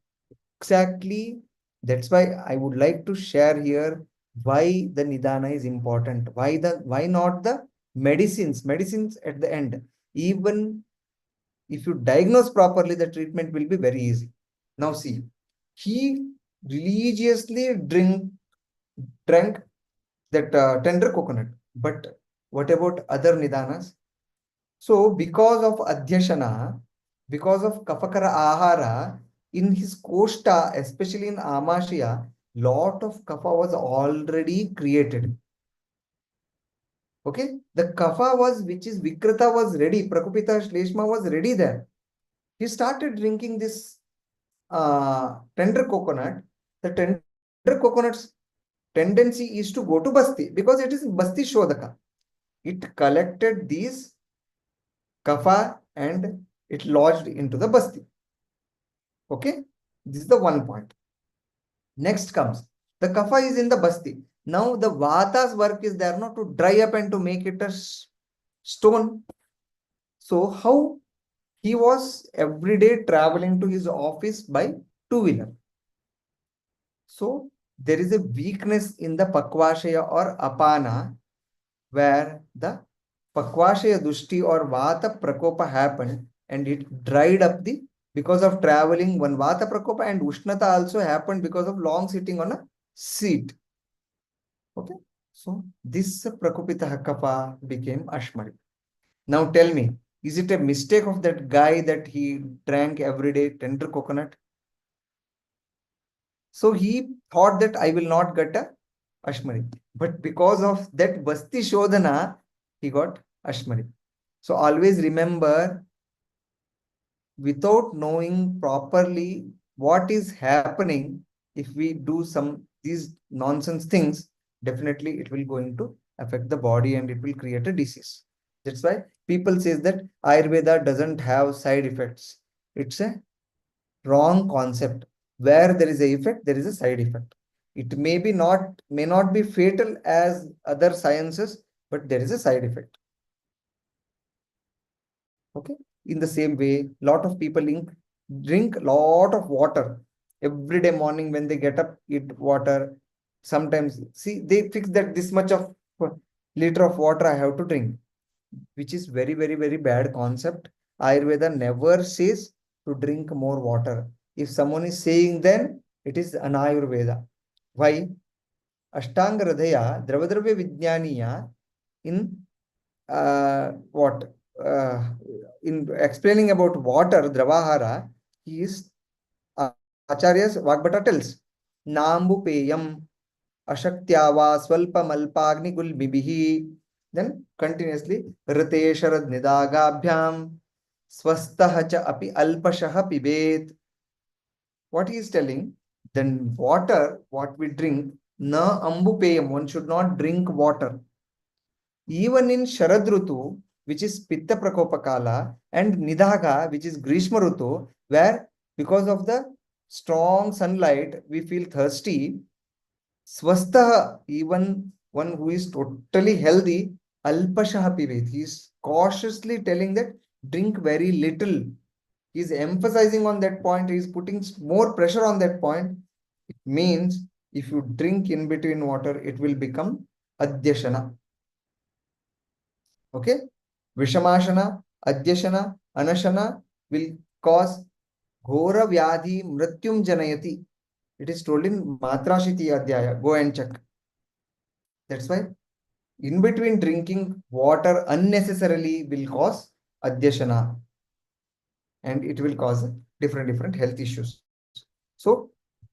S3: Exactly. That's why I would like to share here why the Nidana is important. Why not the medicines? Medicines at the end. Even if you diagnose properly, the treatment will be very easy. Now see, he religiously drank that tender coconut. But what about other Nidanas? So because of Adhyashana, because of Kafakara Ahara, in his koshta, especially in Amashya, lot of kapha was already created. Okay, the kapha was, which is Vikrita was ready, Prakupita Shleshma was ready there. He started drinking this tender coconut. The tender coconut's tendency is to go to Basti because it is Basti Shodaka. It collected these kapha and it lodged into the Basti. Okay, this is the one point. Next comes the kapha is in the Basti. Now the Vata's work is there not to dry up and to make it a stone. So how he was every day traveling to his office by two-wheeler. So there is a weakness in the Pakvashaya or Apana where the Pakvashaya Dushti or Vata Prakopa happened and it dried up the because of traveling one Vata Prakopa and Ushnata also happened because of long sitting on a seat. Okay. So this Prakopita Kapha became Ashmari. Now tell me, is it a mistake of that guy that he drank every day tender coconut? So he thought that I will not get a Ashmari. But because of that Basti Shodhana, he got Ashmari. So always remember, without knowing properly what is happening, if we do some these nonsense things, definitely it will going to affect the body and it will create a disease. That's why people says that Ayurveda doesn't have side effects. It's a wrong concept. Where there is a effect, there is a side effect. It may not be fatal as other sciences, but there is a side effect. Okay. In the same way, lot of people drink lot of water every day morning when they get up, eat water. Sometimes see they fix that this much of liter of water I have to drink, which is very bad concept. Ayurveda never says to drink more water. If someone is saying, then it is an Ayurveda. Why? Ashtanga Hridaya, Dravadravya Vijnaniya, in what? In explaining about water, Dravahara, he is Acharya's Vagbhata tells, Nambu Peyam, Ashaktya Swalpamalpagni Gulbibihi. Then continuously, Rite Sharad Nidagabhyam, Swastaha cha api alpashaha pibet. What he is telling, then water, what we drink, na ambupeyam, one should not drink water. Even in Sharad Rutu, which is Pitta Prakopakala, and Nidhaga, which is Grishma Rutu, where because of the strong sunlight, we feel thirsty. Swastha, even one who is totally healthy, Alpashaha Pivet. He is cautiously telling that drink very little. He is emphasizing on that point. He is putting more pressure on that point. It means if you drink in between water, it will become Adyashana. Okay? Vishamashana, Adyashana, Anashana will cause Ghora Vyadhi Mrityum Janayati. It is told in Matrashiti Adhyaya. Go and check. That's why in between drinking water unnecessarily will cause Adyashana. And it will cause different health issues. So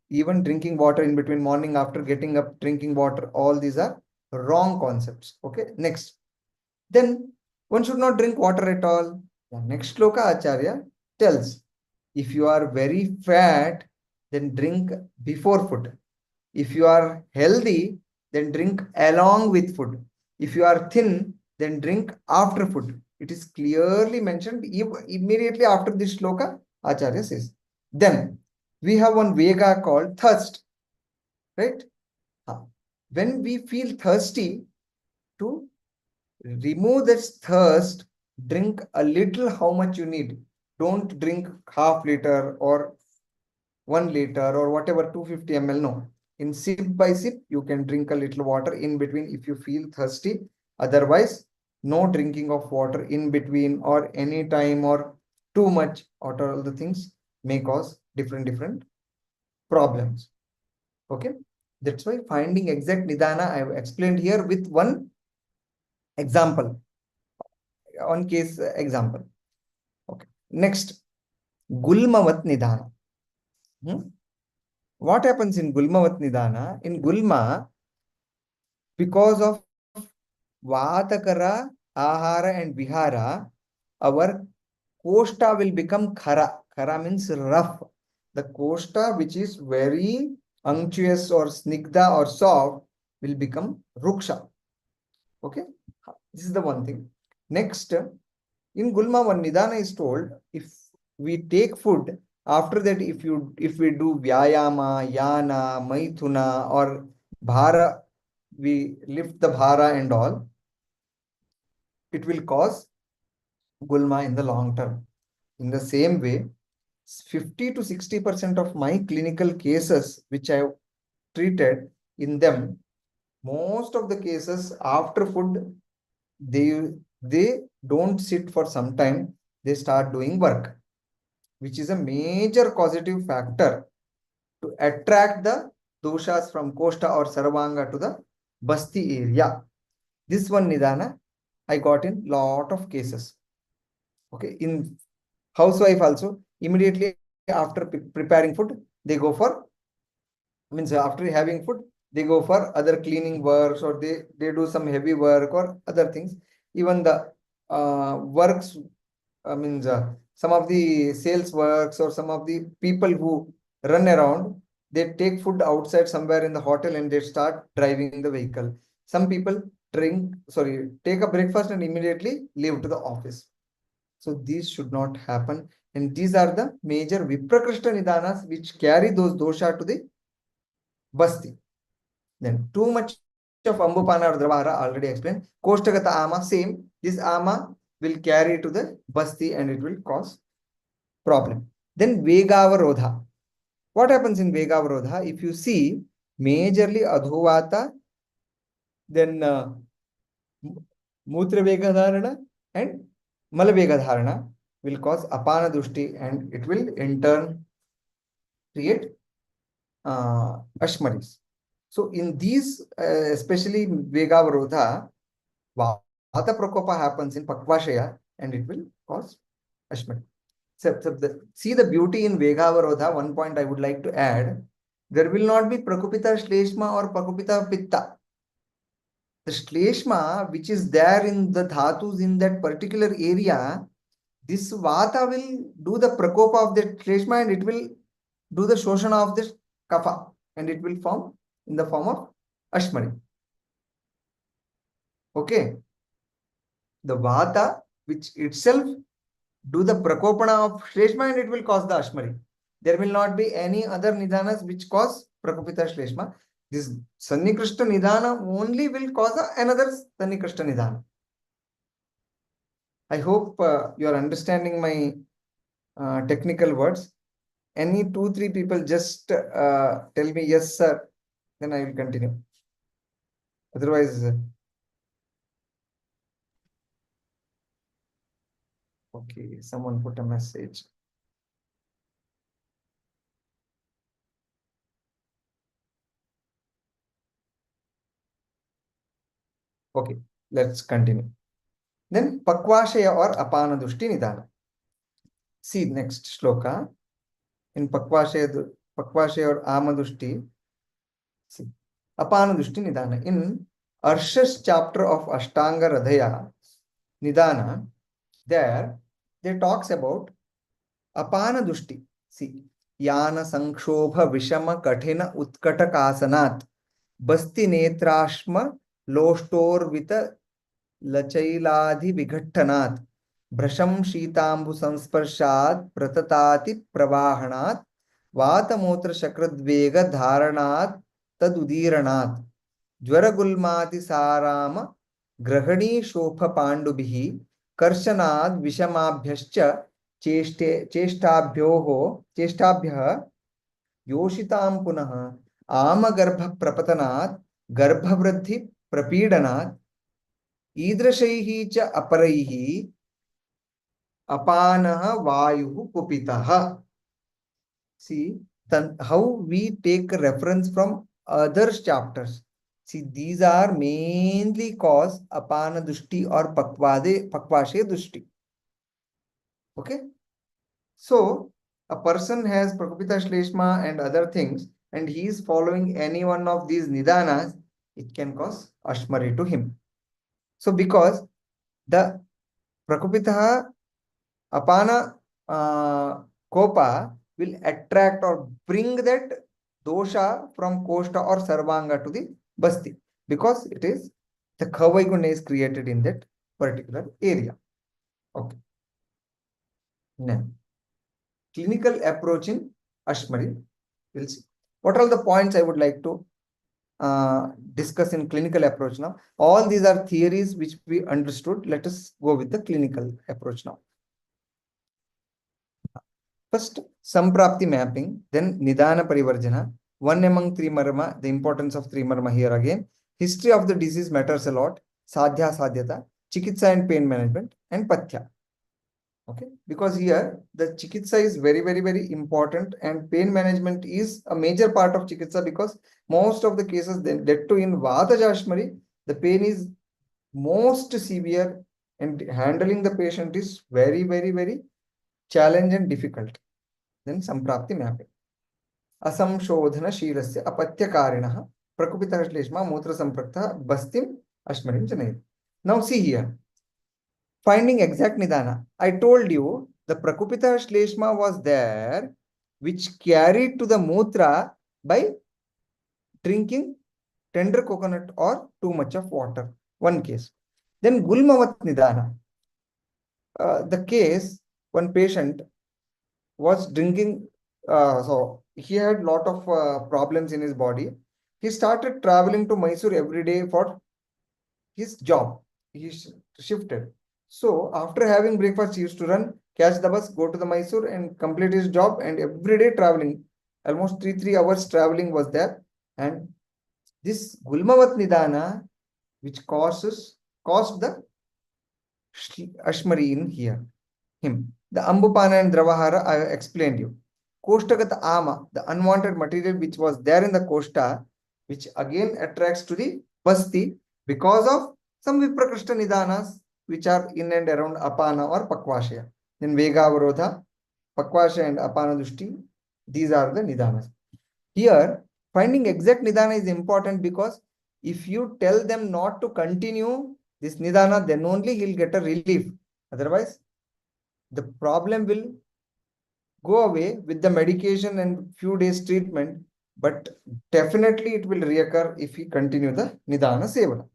S3: even drinking water in between morning after getting up, drinking water, all these are wrong concepts. Okay, next. Then one should not drink water at all. The next shloka Acharya tells, if you are very fat, then drink before food. If you are healthy, then drink along with food. If you are thin, then drink after food. It is clearly mentioned immediately after this shloka, Acharya says. Then we have one Vega called thirst, right? When we feel thirsty, to remove this thirst, drink a little how much you need. Don't drink half liter or 1 liter or whatever 250 ml. No. In sip by sip, you can drink a little water in between if you feel thirsty. Otherwise, no drinking of water in between or any time or too much or all the things may cause different problems. Okay. That's why finding exact nidana I have explained here with one example. On case example. Okay. Next, Gulmavat Nidana. What happens in Gulmavat Nidana? In Gulma, because of Vatakara, Ahara and Vihara, our Kosta will become Khara. Khara means rough. The Kosta, which is very unctuous or snigdha or soft, will become Ruksha. Okay, this is the one thing. Next, in Gulma, one Nidana is told, if we take food, after that, if we do Vyayama, Yana, Maithuna, or Bhara, we lift the Bhara and all, it will cause Gulma in the long term. In the same way, 50 to 60% of my clinical cases which I have treated, in them, most of the cases after food, they don't sit for some time, they start doing work, which is a major causative factor to attract the doshas from Kosta or Sarvanga to the Basti area. This one Nidana I got in lot of cases. Okay, in housewife also, immediately after preparing food, they go for, means after having food, they go for other cleaning works, or they do some heavy work or other things. Even the works, means some of the sales works or some of the people who run around, they take food outside somewhere in the hotel and they start driving the vehicle. Some people take a breakfast and immediately leave to the office. So these should not happen. And these are the major Viprakrishta Nidanas which carry those dosha to the Basti. Then too much of Ambupana or Dravara already explained. Koshtagata Ama, same. This Ama will carry to the Basti and it will cause problem. Then Vegavarodha. What happens in Vegavarodha? If you see, majorly Adhovata, then Mutra Vegadharana and Mala Vegadharana will cause Apana Dushti, and it will in turn create Ashmaris. So in these, especially Vegavarodha, Vata Prakopa happens in Pakvashaya and it will cause Ashmari. See the beauty in Vegavarodha. One point I would like to add, there will not be Prakupita Shleshma or Prakupita Pitta. The Shleshma which is there in the dhatus in that particular area, this Vata will do the Prakopa of that Shleshma and it will do the Shoshana of this Kapha and it will form in the form of Ashmari. Okay. The Vata which itself do the Prakopana of Shleshma and it will cause the Ashmari. There will not be any other Nidhanas which cause Prakopita Shleshma. This Sannikrishta Nidhana only will cause another Sannikrishta Nidhana. I hope you are understanding my technical words. Any 2-3 people just tell me yes, sir, then I will continue. Otherwise, okay, someone put a message. Okay, let's continue. Then Pakvashaya or Apana Dushti Nidana. See next shloka. In Pakvashaya or Amadushti. See, Apana Dushti Nidana. In Arshas chapter of Ashtanga Radhaya Nidana, there they talks about Apana Dushti. See, Yana Sankshobha Vishama Kathina Utkata Kasanat Basti Netrashma Lostor Vita लचैलाधि विघट्टनात् भ्रशं शीतांबु संस्पर्शात् प्रतताति प्रवाहणात् वातमूत्र शक्रद्वेग धारणात् तदुदीरणात् ज्वरगुल्माति साराम ग्रहणी शोफ पाण्डुभिः कर्शनाद् विषमाभ्यश्च चेष्टाभ्यः योषितां पुनः आमगर्भ प्रपतनात् गर्भवृद्धि प्रपीडनात् ईदृशैः च अपरैः अपानः वायुः कुपितः. See how we take reference from other chapters. See, these are mainly cause apana dushti or pakvashe dushti. Okay. So a person has Prakupita Shleshma and other things, and he is following any one of these Nidanas, it can cause Ashmari to him. So because the Prakupita Apana Kopa will attract or bring that dosha from Koshta or Sarvanga to the Basti, because it is the Kavaiguna is created in that particular area. Okay. Now, clinical approach in Ashmari. We'll see. What are the points I would like to discuss in clinical approach now? All these are theories which we understood. Let us go with the clinical approach now. First, Samprapti mapping, then Nidana Parivarjana, one among three marma, the importance of three marma here again. History of the disease matters a lot. Sadhya Sadhyata, Chikitsa and pain management, and Pathya. Okay, because here the Chikitsa is very, very, very important, and pain management is a major part of Chikitsa, because most of the cases then led to in Vata Ashmari, the pain is most severe and handling the patient is very, very, very challenge and difficult. Then Samprapti mapping. Asamshodhana Shirasya Apatyakarinaha Prakupita Shleshma Mutra Samprakta Bastim Ashmarim Janayat. Now see here. Finding exact Nidana. I told you the Prakupita Shleshma was there, which carried to the Mutra by drinking tender coconut or too much of water. One case. Then Gulmavat Nidana. The case, one patient was drinking, so he had lot of problems in his body. He started traveling to Mysore every day for his job. He shifted. So after having breakfast, he used to run, catch the bus, go to the Mysore and complete his job, and every day traveling, almost 3 hours traveling was there. And this Gulmavat Nidana, which caused the Ashmari in here, him. The Ambupana and Dravahara, I explained you. Koshtagata Ama, the unwanted material which was there in the Koshta, which again attracts to the Basti because of some Viprakrishta Nidanas which are in and around Apana or Pakvashaya. Then Vega Varodha, Pakvashaya and Apana Dushti, these are the Nidanas. Here, finding exact Nidana is important, because if you tell them not to continue this Nidana, then only he'll get a relief. Otherwise, the problem will go away with the medication and few days treatment, but definitely it will reoccur if we continue the Nidana Sevana.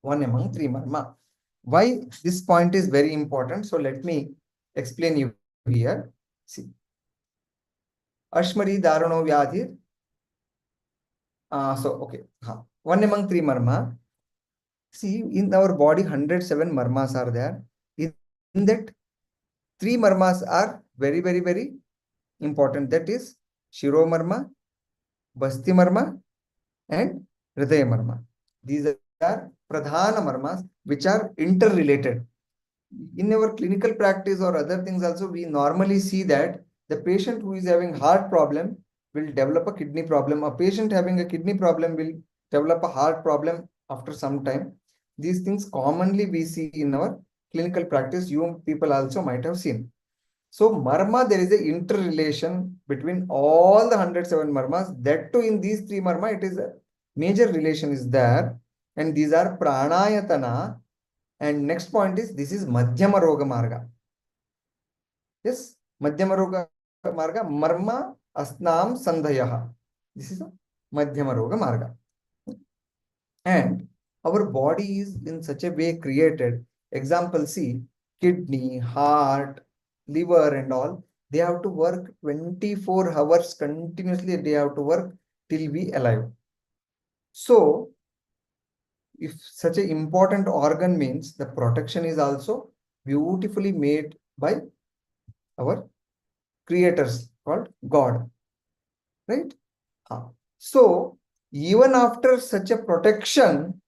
S3: One among three marma. Why this point is very important? So let me explain you here. See, Ashmari Darano Vyadhir. Okay. One among three marma. See, in our body, 107 marmas are there. In that, three marmas are very, very, very important. That is Shiro marma, Basti marma, and Hridaya marma. These are Pradhana marmas, which are interrelated. In our clinical practice or other things also, we normally see that the patient who is having heart problem will develop a kidney problem. A patient having a kidney problem will develop a heart problem after some time. These things commonly we see in our clinical practice. You people also might have seen. So marma, there is a interrelation between all the 107 marmas. That too, in these three marma, it is a major relation is there. And these are pranayatana. And next point is, this is madhyama roga marga. Yes, madhyama roga marga, marma asnam sandhayaha. This is a madhyama roga marga. And our body is in such a way created. Example, see, kidney, heart, liver and all, they have to work 24 hours continuously. They have to work till we alive. So, if such an important organ means, the protection is also beautifully made by our creators called God, right? So, even after such a protection,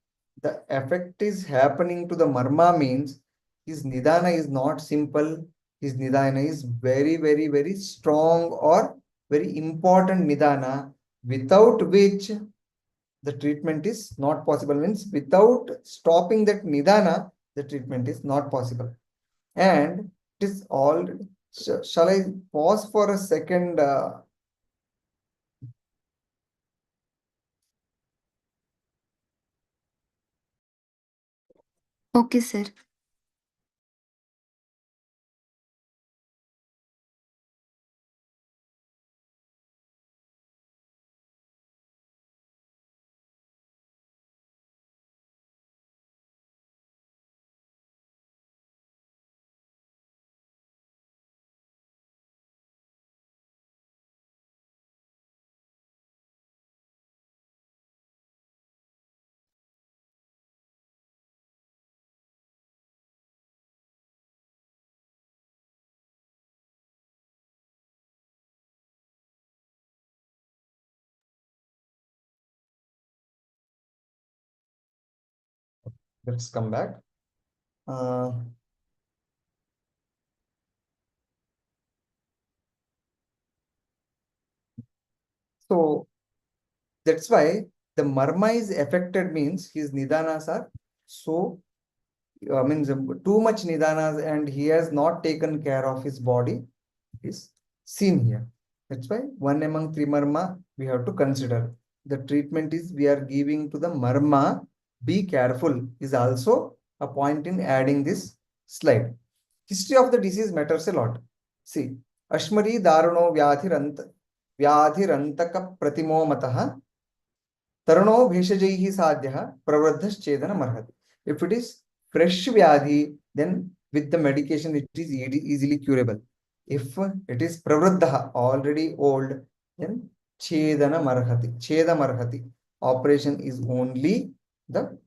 S3: the effect is happening to the marma means his nidana is not simple. His nidana is very, very, very strong or very important nidana, without which the treatment is not possible. Means without stopping that nidana, the treatment is not possible. And it is all Shall I pause for a second?
S2: Okay, sir.
S3: Let's come back. So that's why the marma is affected means his nidanas are so means too much nidanas and he has not taken care of his body is seen here. That's why one among three marma we have to consider. The treatment is we are giving to the marma. Be careful is also a point in adding this slide. History of the disease matters a lot. See, Ashmari Daruno Vyadhirantaka Pratimo Mataha Tarano Bheshajaihi Sadhyaha Pravradhashchedana Marhati. If it is fresh Vyadhi, then with the medication it is easily curable. If it is Pravradha, already old, then Chedana Marhati. Cheda Marhati. Operation is only the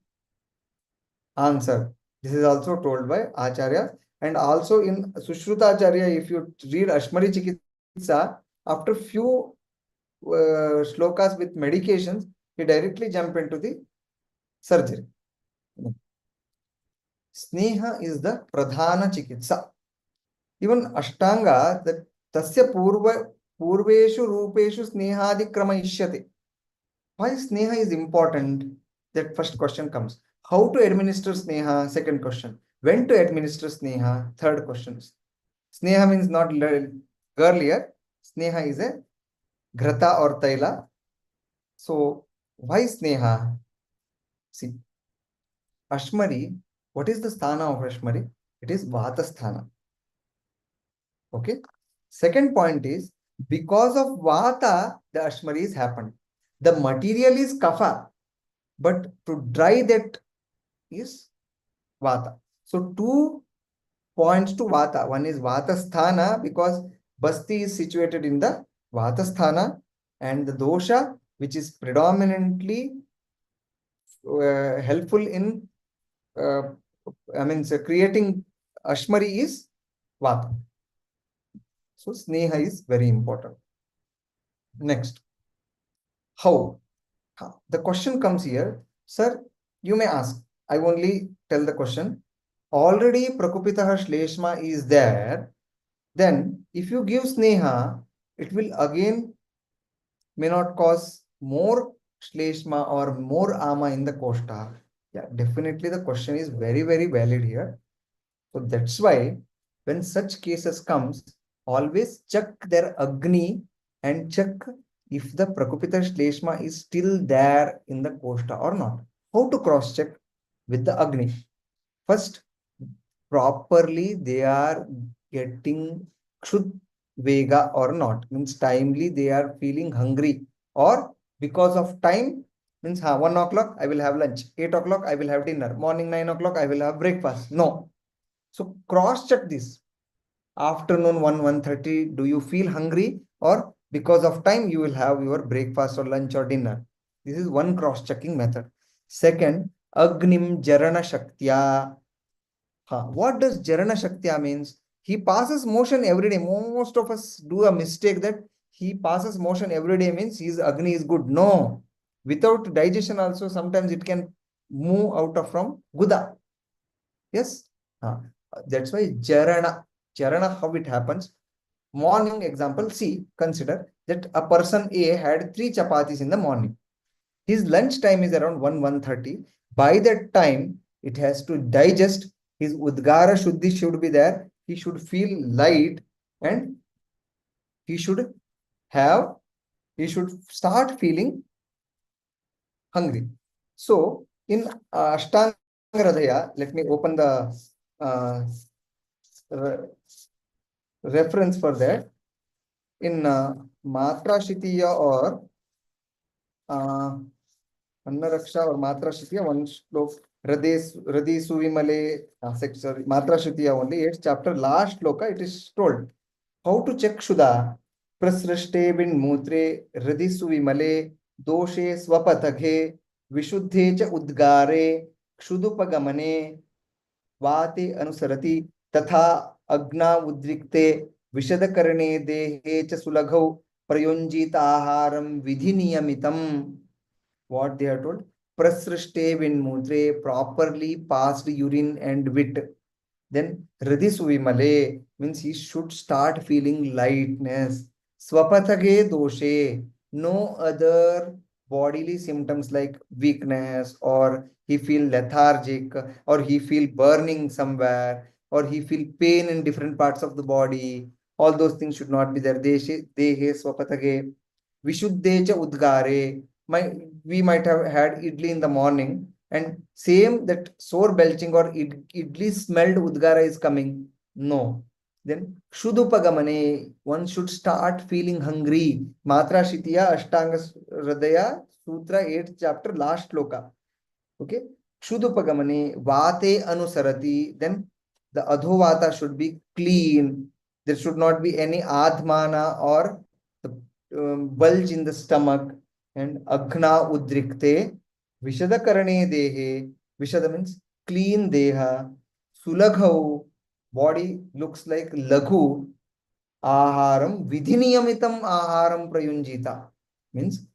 S3: answer. This is also told by Acharya. And also in Sushruta Acharya, if you read Ashmari Chikitsa, after few shlokas with medications, he directly jump into the surgery. Sneha is the pradhana chikitsa. Even Ashtanga, that tasya purveshu rupeshu snehadi krama ishyate. Why sneha is important? That first question comes. How to administer sneha? Second question. When to administer sneha? Third question. Sneha means not girl here. Sneha is a grata or taila. So why sneha? See, Ashmari, what is the sthana of Ashmari? It is Vata sthana. Okay. Second point is, because of Vata, the Ashmari is happened. The material is Kapha, but to dry that is Vata. So two points to Vata. One is Vata sthana, because Basti is situated in the Vata sthana, and the dosha, which is predominantly helpful in creating Ashmari is Vata. So Sneha is very important. Next, how? The question comes here, sir, you may ask, I only tell the question. Already Prakupitaha Shleshma is there, then if you give Sneha, it will again may not cause more Shleshma or more Ama in the Koshta. Yeah, definitely the question is very, very valid here. So that's why when such cases comes, always check their Agni and check if the Prakupita Shleshma is still there in the Koshta or not. How to cross check with the Agni? First, properly they are getting Kshud Vega or not. Means timely they are feeling hungry, or because of time means 1 o'clock I will have lunch, 8 o'clock I will have dinner, morning 9 o'clock I will have breakfast. No. So cross check this. Afternoon 1:30, do you feel hungry, or because of time you will have your breakfast or lunch or dinner? This is one cross checking method. Second, Agnim Jarana Shaktya. What does Jarana Shaktya means? He passes motion every day. Most of us do a mistake that he passes motion every day means his Agni is good. No. Without digestion also sometimes it can move out of from Guda. Yes. That's why Jarana. Jarana, how it happens? Morning example, see, consider that a person A had 3 chapatis in the morning. His lunch time is around 1:30. By that time, it has to digest. His Udgara Shuddhi should be there. He should feel light. and he should start feeling hungry. So in Ashtanga Hridaya, let me open the reference for that. In Matra Shitiya or Anna Raksha or Matra Shitiya, one shlok, Radi Suvimale, sorry, Matra Shitiya only, 8th chapter, last shloka, it is told how to check Shuddha. Prasrishte bin mutre, Radi Suvimale, Doshe Swapataghe, Vishuddhe cha Udgare, Kshudupagamane, वाते अनुसरति तथा अग्ना उद्रिक्ते विशदकरणे देहे च सुलघौ प्रयुञ्जित आहारं विधि नियमितम्. What they are told? Prasrishte when mudre, properly passed urine and wit. Then Hridisuvimale means he should start feeling lightness. Swapathage doshe, no other bodily symptoms like weakness or he feel lethargic or he feel burning somewhere or he feel pain in different parts of the body. All those things should not be there. Dehe swapathage. Vishuddhecha udgare. We might have had idli in the morning and same that sore belching or idli smelled udgara is coming. No. Then Kshudupagamane, one should start feeling hungry. Matra Shitiya Ashtanga Hridaya Sutra 8th chapter last loka. Okay. Kshudupagamane Vate Anusarati. Then the Adhovata should be clean. There should not be any Admana or the bulge in the stomach. And Aghna Udrikte Vishadakarane Dehe. Vishada means clean Deha. Sulaghau, body looks like Laghu. Aharam Vidhiniyamitam Aharam Prayunjita. Means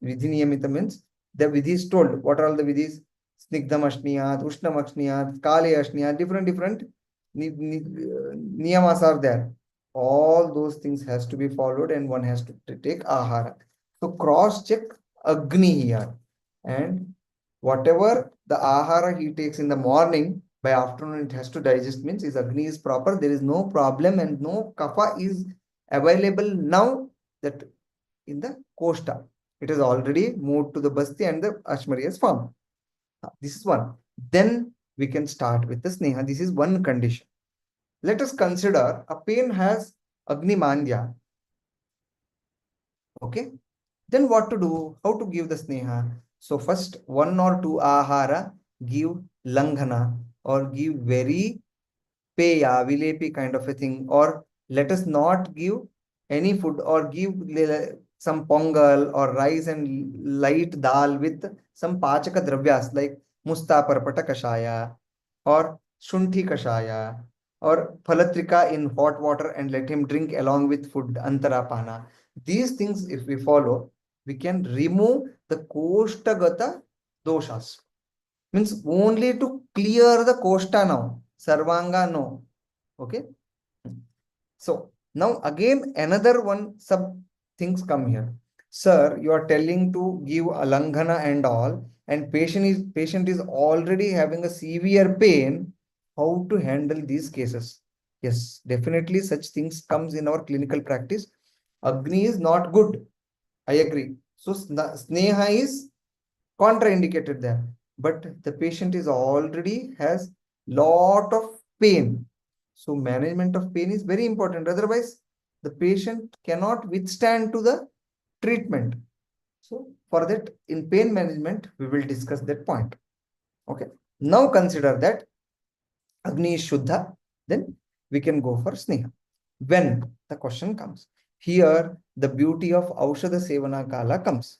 S3: Vidhiniyamitam means the vidhi is told. What are all the vidhis? Snigdham Ashniyat, Ushnam Ashniyat, Kale Ashniyat, different niyamas are there. All those things has to be followed and one has to take ahara. So cross check Agni here. And whatever the ahara he takes in the morning, by afternoon it has to digest means his Agni is proper. There is no problem and no kapha is available now that in the Koshta. It has already moved to the Basti and the Ashmari has formed. This is one. Then we can start with the Sneha. This is one condition. Let us consider a pain has Agni Mandya. Okay. Then what to do? How to give the Sneha? So first 1 or 2 ahara give Langhana or give very peya, vilepi kind of a thing, or let us not give any food or give some pongal or rice and light dal with some pachaka dravyas like musta parpata kashaya or shunthi kashaya or phalatrika in hot water and let him drink along with food antarapana. These things if we follow, we can remove the koshtagata doshas. Means only to clear the koshta now. Sarvanga no. Okay. So now again another one sub things come here. Sir, you are telling to give alanghana and all, and patient is already having a severe pain. How to handle these cases? Yes, definitely such things comes in our clinical practice. Agni is not good. I agree. So sneha is contraindicated there. But the patient is already has lot of pain. So management of pain is very important. Otherwise, the patient cannot withstand to the treatment. So for that, in pain management, we will discuss that point. Okay. Now consider that Agni is Shuddha, then we can go for Sneha. When the question comes. Here, the beauty of Aushadha Sevana Kala comes.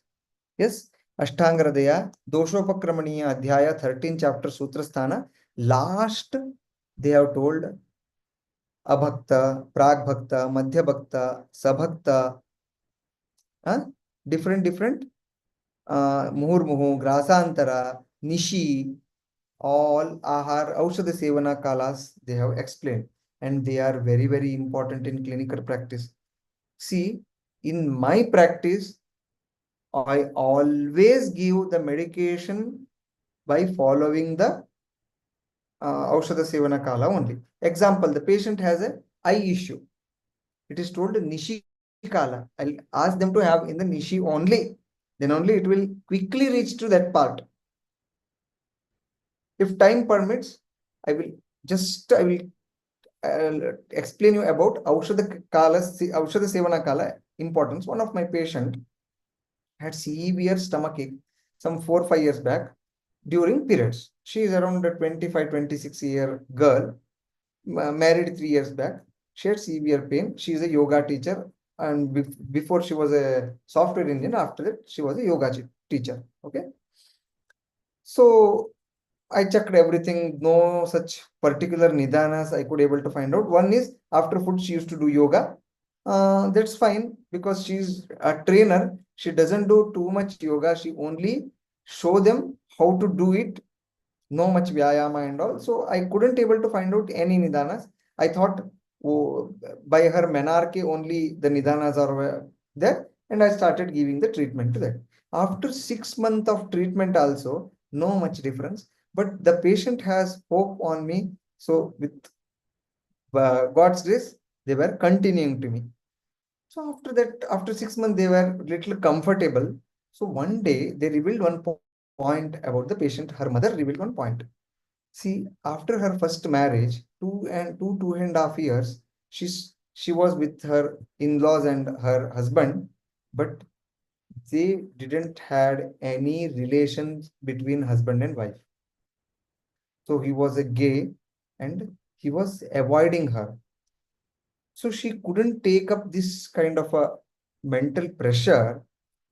S3: Yes, Ashtanga Hridaya, Doshopakramaniya Adhyaya 13 chapter Sutra Sthana. Last, they have told Abhakta, Pragbhakta, Madhyabhakta, Sabhakta, different Muhurmuhu, Grasantara, Nishi, all Ahar, Aushadha Sevana Kalas, they have explained. And they are very important in clinical practice. See, in my practice, I always give the medication by following the Aushadha Sevana Kala only. Example, the patient has an eye issue. it is told Nishi Kala. I'll ask them to have in the Nishi only. Then only it will quickly reach to that part. If time permits, I will explain you about Aushadha Sevana Kala importance. One of my patient had severe stomach ache some 4-5 years back during periods. She is around a 25-26-year girl, married 3 years back. She had severe pain. She is a yoga teacher, and before she was a software engineer. After that, she was a yoga teacher. Okay. So I checked everything, no such particular nidanas I could able to find out. One is after food she used to do yoga. That's fine because she's a trainer. She doesn't do too much yoga. She only show them how to do it. No much vyayama and all. So I couldn't able to find out any nidanas. I thought by her menarche only the nidanas are there, and I started giving the treatment to that. After 6 months of treatment also, no much difference. But the patient has hope on me. So with God's grace, they were continuing to me. So after that, after 6 months, they were little comfortable. So one day they revealed one point about the patient. Her mother revealed one point. See, after her first marriage, 2.5 years, she was with her in-laws and her husband, but they didn't had any relations between husband and wife. So he was a gay and he was avoiding her. So she couldn't take up this kind of a mental pressure,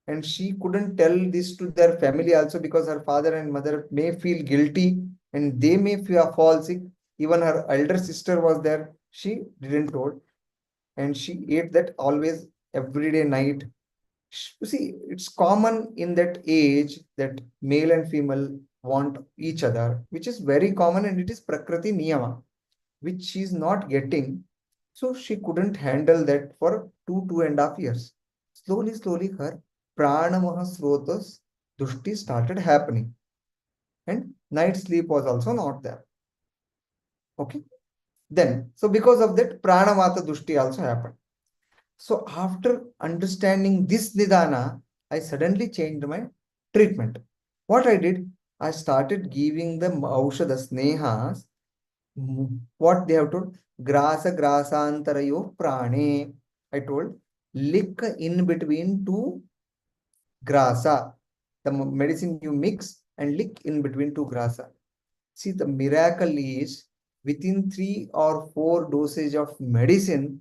S3: and she couldn't tell this to their family also because her father and mother may feel guilty and they may fall sick. Even her elder sister was there. She didn't told, and she ate that always every day night. You see, it's common in that age that male and female want each other, which is very common, and it is Prakriti Niyama, which she is not getting. So she couldn't handle that for 2.5 years. Slowly, her pranamaha srotas dushti started happening. And night sleep was also not there. Okay. Then, so because of that, pranamata dushti also happened. So after understanding this nidana, I suddenly changed my treatment. What I did, I started giving them aushadha snehas. What they have told, grasa grasantarayo prane. I told, lick in between two grasa, the medicine you mix and lick in between two grasa. See, the miracle is within 3 or 4 dosage of medicine,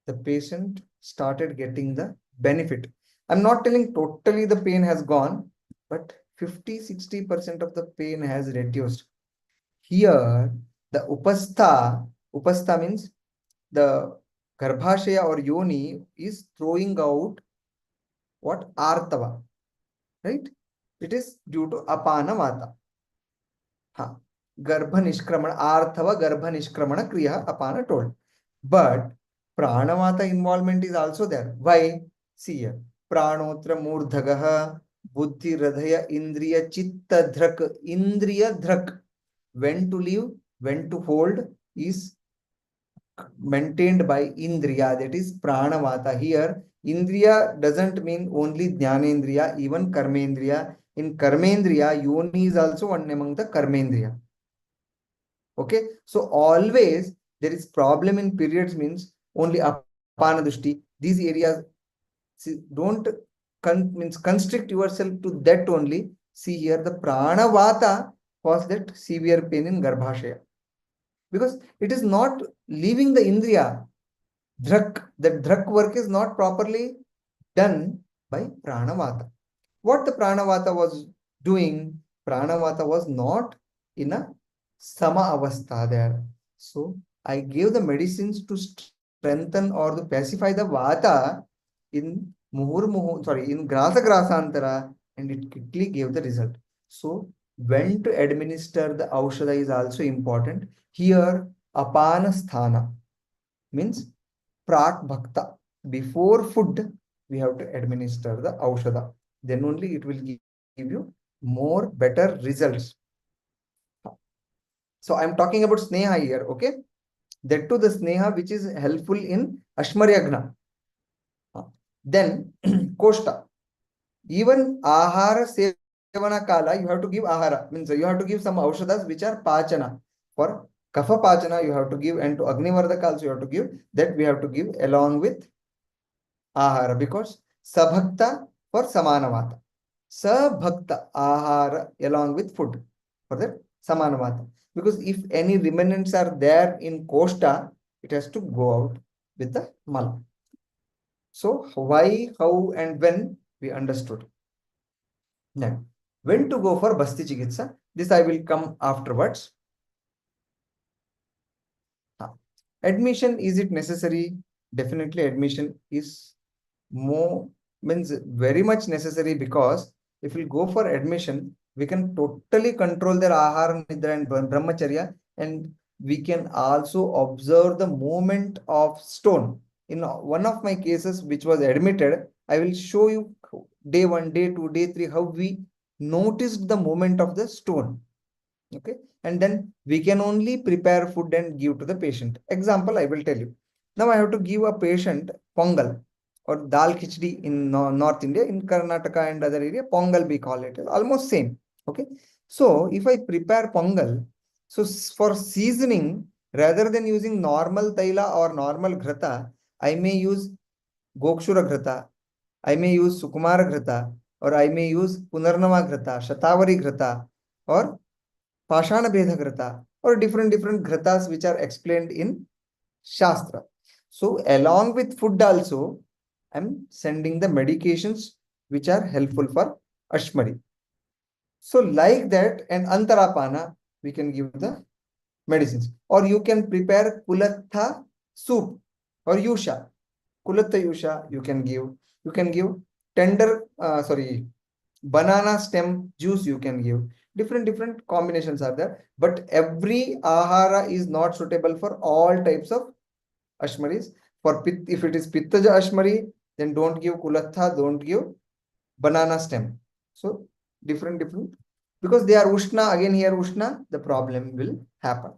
S3: the patient started getting the benefit. I'm not telling totally the pain has gone, but 50-60% of the pain has reduced. Here, the upastha means the garbhashaya or yoni is throwing out what? Artava, right? It is due to apana vata. Garbha nishkramana, arthava garbha nishkramana kriya apana told. But pranavata involvement is also there. Why? See here. Pranotra murdhagaha buddhi radhaya indriya chitta dhrak. Indriya dhrak. When to leave, when to hold is maintained by indriya, that is pranavata. Here, indriya doesn't mean only jnanendriya, even karmendriya. In karmendriya, yoni is also one among the karmendriya. Okay, so always there is problem in periods means only apana dushti. These areas, see, don't constrict yourself to that only. See here, the pranavata was that severe pain in garbhashaya. Because it is not leaving the indriya. That dhrak work is not properly done by pranavata. What the pranavata was doing, pranavata was not in a sama avastha there. So I gave the medicines to strengthen or to pacify the vata in in grasa grasantara, and it quickly gave the result. So when to administer the aushadha is also important. Here, apana sthana means prak bhakta. Before food, we have to administer the aushadha. Then only it will give you more better results. So I'm talking about sneha here, okay? That too the sneha which is helpful in Ashmari Agna. Then Koshta. Even Ahara Sevana Kala, you have to give Ahara. Means you have to give some Aushadas which are Pachana. For Kapha Pachana, you have to give, and to Agnivardhaka also you have to give. That we have to give along with Ahara, because Sabhakta for Samanavata. Sabhakta Ahara along with food for that Samanavata. Because if any remnants are there in Koshta, it has to go out with the Mala. So why, how, and when we understood. Now, when to go for Basti Chikitsa, this I will come afterwards. Admission, is it necessary? Definitely admission is more, means very much necessary, because if we go for admission, we can totally control their ahara, nidra and brahmacharya, and we can also observe the movement of stone. In one of my cases which was admitted, I will show you day 1, day 2, day 3 how we noticed the movement of the stone. Okay, and then we can only prepare food and give to the patient. Example I will tell you. Now I have to give a patient pongal or dal khichdi in North India. In Karnataka and other area, pongal we call it, almost same. Okay, so if I prepare pongal, so for seasoning, rather than using normal taila or normal ghrata, I may use gokshura ghrata, I may use sukumara ghrata, or I may use punarnava ghrata, shatavari ghrata, or Pashana Bheda Grata, or different gratas which are explained in Shastra. So along with food also, I'm sending the medications which are helpful for Ashmari. So like that, and Antarapana, we can give the medicines. Or you can prepare Kulatha soup or Yusha. Kulatha Yusha you can give. You can give tender, banana stem juice you can give. Different combinations are there, but every ahara is not suitable for all types of ashmaris. For if it is pittaja ashmari, then don't give kulatha, don't give banana stem. So different, because they are ushna, again here ushna, the problem will happen.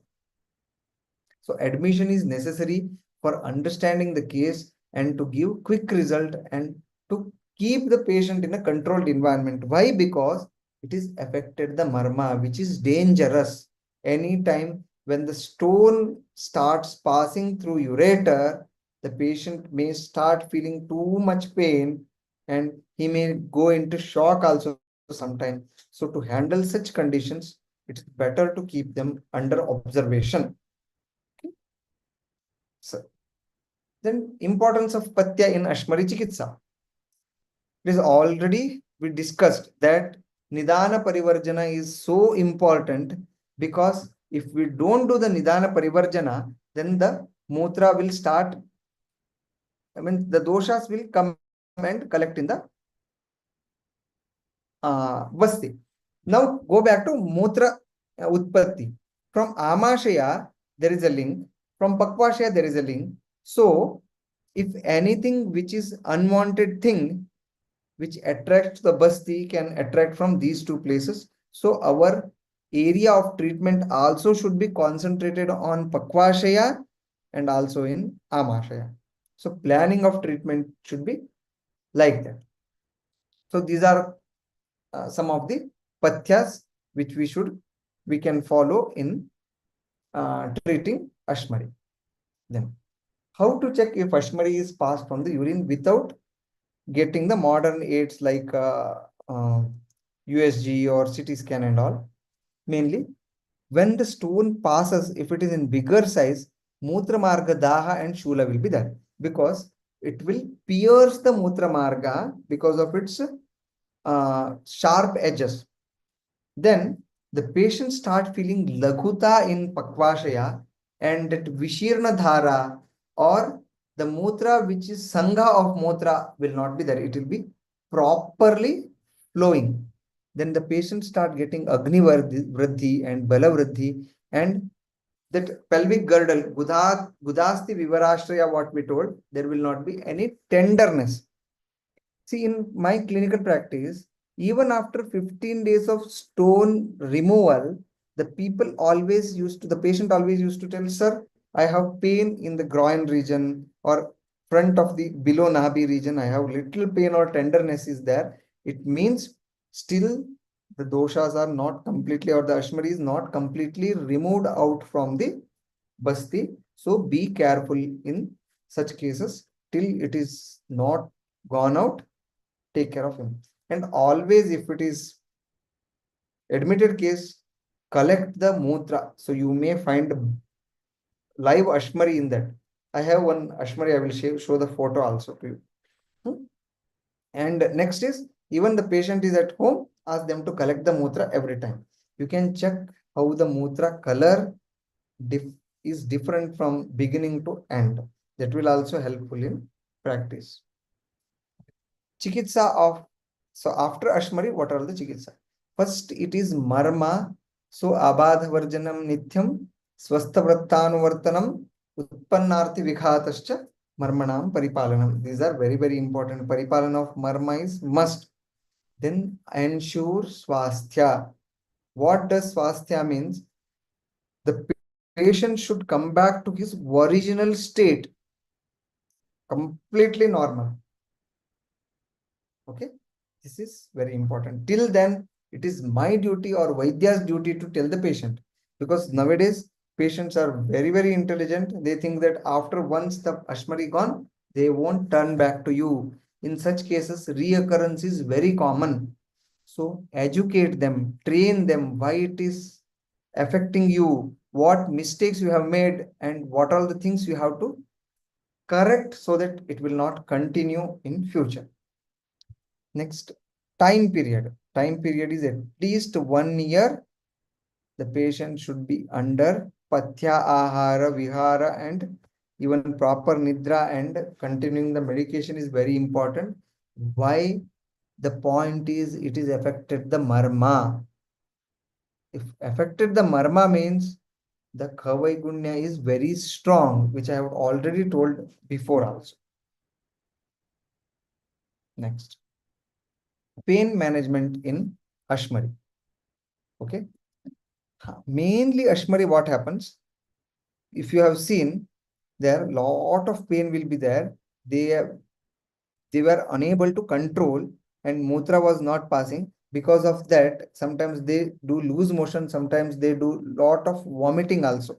S3: So admission is necessary for understanding the case and to give quick result and to keep the patient in a controlled environment. Why? Because it is affected the marma, which is dangerous. Anytime when the stone starts passing through ureter, the patient may start feeling too much pain and he may go into shock also sometimes. So to handle such conditions, it's better to keep them under observation. So, then importance of Patya in Ashmari Chikitsa. It is already we discussed that Nidana Parivarjana is so important, because if we don't do the Nidana Parivarjana, then the Mutra will start, the doshas will come and collect in the Vasti. Now go back to Mutra Utpatti. From Amashaya, there is a link. From Pakvashaya, there is a link. So, if anything which is unwanted thing, which attracts the basti, can attract from these two places. So, our area of treatment also should be concentrated on Pakvashaya and also in Amashaya. So, planning of treatment should be like that. So, these are some of the pathyas which we can follow in treating Ashmari. Then, how to check if Ashmari is passed from the urine without getting the modern aids like USG or CT scan and all? Mainly, when the stone passes, if it is in bigger size, Mutra Marga, Daha and Shula will be there, because it will pierce the Mutra Marga because of its sharp edges. Then the patient start feeling laghuta in Pakvashaya, and that Vishirna Dhara or the Mutra which is Sangha of Mutra will not be there. It will be properly flowing. Then the patient start getting Agni Vruddhi and Bala Vruddhi, and that pelvic girdle, Gudasti Vivarashraya, what we told, there will not be any tenderness. See, in my clinical practice, even after 15 days of stone removal, the patient always used to tell, sir, I have pain in the groin region or front of the below nabi region, I have little pain or tenderness is there, it means still the doshas are not completely, or the Ashmari is not completely removed out from the basti. So be careful in such cases till it is not gone out. Take care of him. And always, if it is admitted case, collect the mutra. So you may find live Ashmari in that. I have one Ashmari, I will show the photo also to you. And next is, even the patient is at home, ask them to collect the mutra every time. You can check how the mutra color is different from beginning to end. That will also helpful in practice. Chikitsa of, so after Ashmari, what are the chikitsa? First, it is marma. So abadhavarjanam nithyam, swasthavrattanuvartanam, utpannarthi vikhatascha, marmanam paripalanam. These are very, very important. Paripalana of marma is must. Then ensure swasthya. What does swasthya means? The patient should come back to his original state, completely normal. Okay, this is very important. Till then, it is my duty or Vaidya's duty to tell the patient, because nowadays patients are very, very intelligent. They think that after once the Ashmari gone, they won't turn back to you. In such cases, reoccurrence is very common. So educate them, train them why it is affecting you, what mistakes you have made, and what are the things you have to correct so that it will not continue in future. Next, time period. Time period is at least 1 year. The patient should be under pathya, ahara, vihara, and even proper nidra, and continuing the medication is very important. Why? The point is, it is affected the marma. If affected the marma means the Kavaigunya is very strong, which I have already told before also. Next, pain management in Ashmari. Okay. Mainly Ashmari, what happens? If you have seen, there lot of pain will be there. They were unable to control, and mutra was not passing. Because of that, sometimes they do lose motion, sometimes they do lot of vomiting also.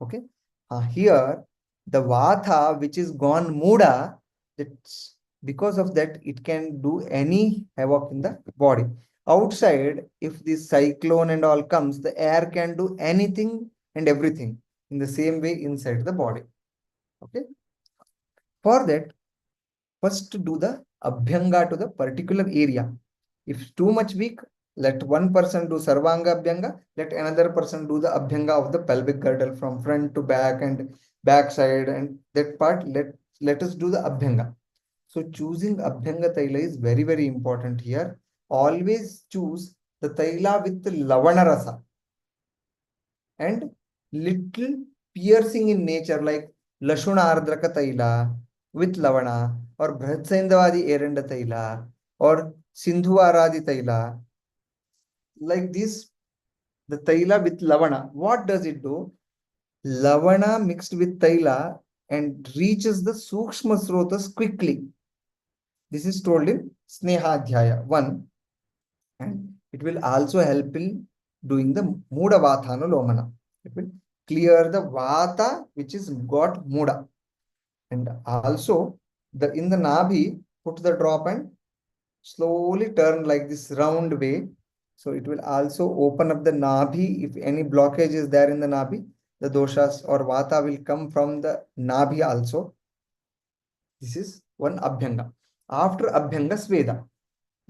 S3: Okay. Here, the vata, which is gone muda, it's because of that, it can do any havoc in the body. Outside, if this cyclone and all comes, the air can do anything and everything in the same way inside the body. Okay. For that, first do the abhyanga to the particular area. If too much weak, let one person do sarvanga abhyanga, let another person do the abhyanga of the pelvic girdle from front to back and back side, and that part let us do the abhyanga. So choosing abhyanga taila is very, very important here. Always choose the taila with the lavana rasa and little piercing in nature, like lashuna ardraka taila with lavana, or Brahadsaindavadi erenda taila, or Sindhuvaradi taila. Like this, the taila with lavana. What does it do? Lavana mixed with taila and reaches the sukshma srotas quickly. This is told in Snehadhyaya 1. And it will also help in doing the Muda Vathanulomana. It will clear the Vata which is got Muda. And also, in the Nabhi, put the drop and slowly turn like this round way. So it will also open up the Nabhi. If any blockage is there in the Nabhi, the doshas or Vata will come from the Nabhi also. This is one Abhyanga. After Abhyanga, Sveda.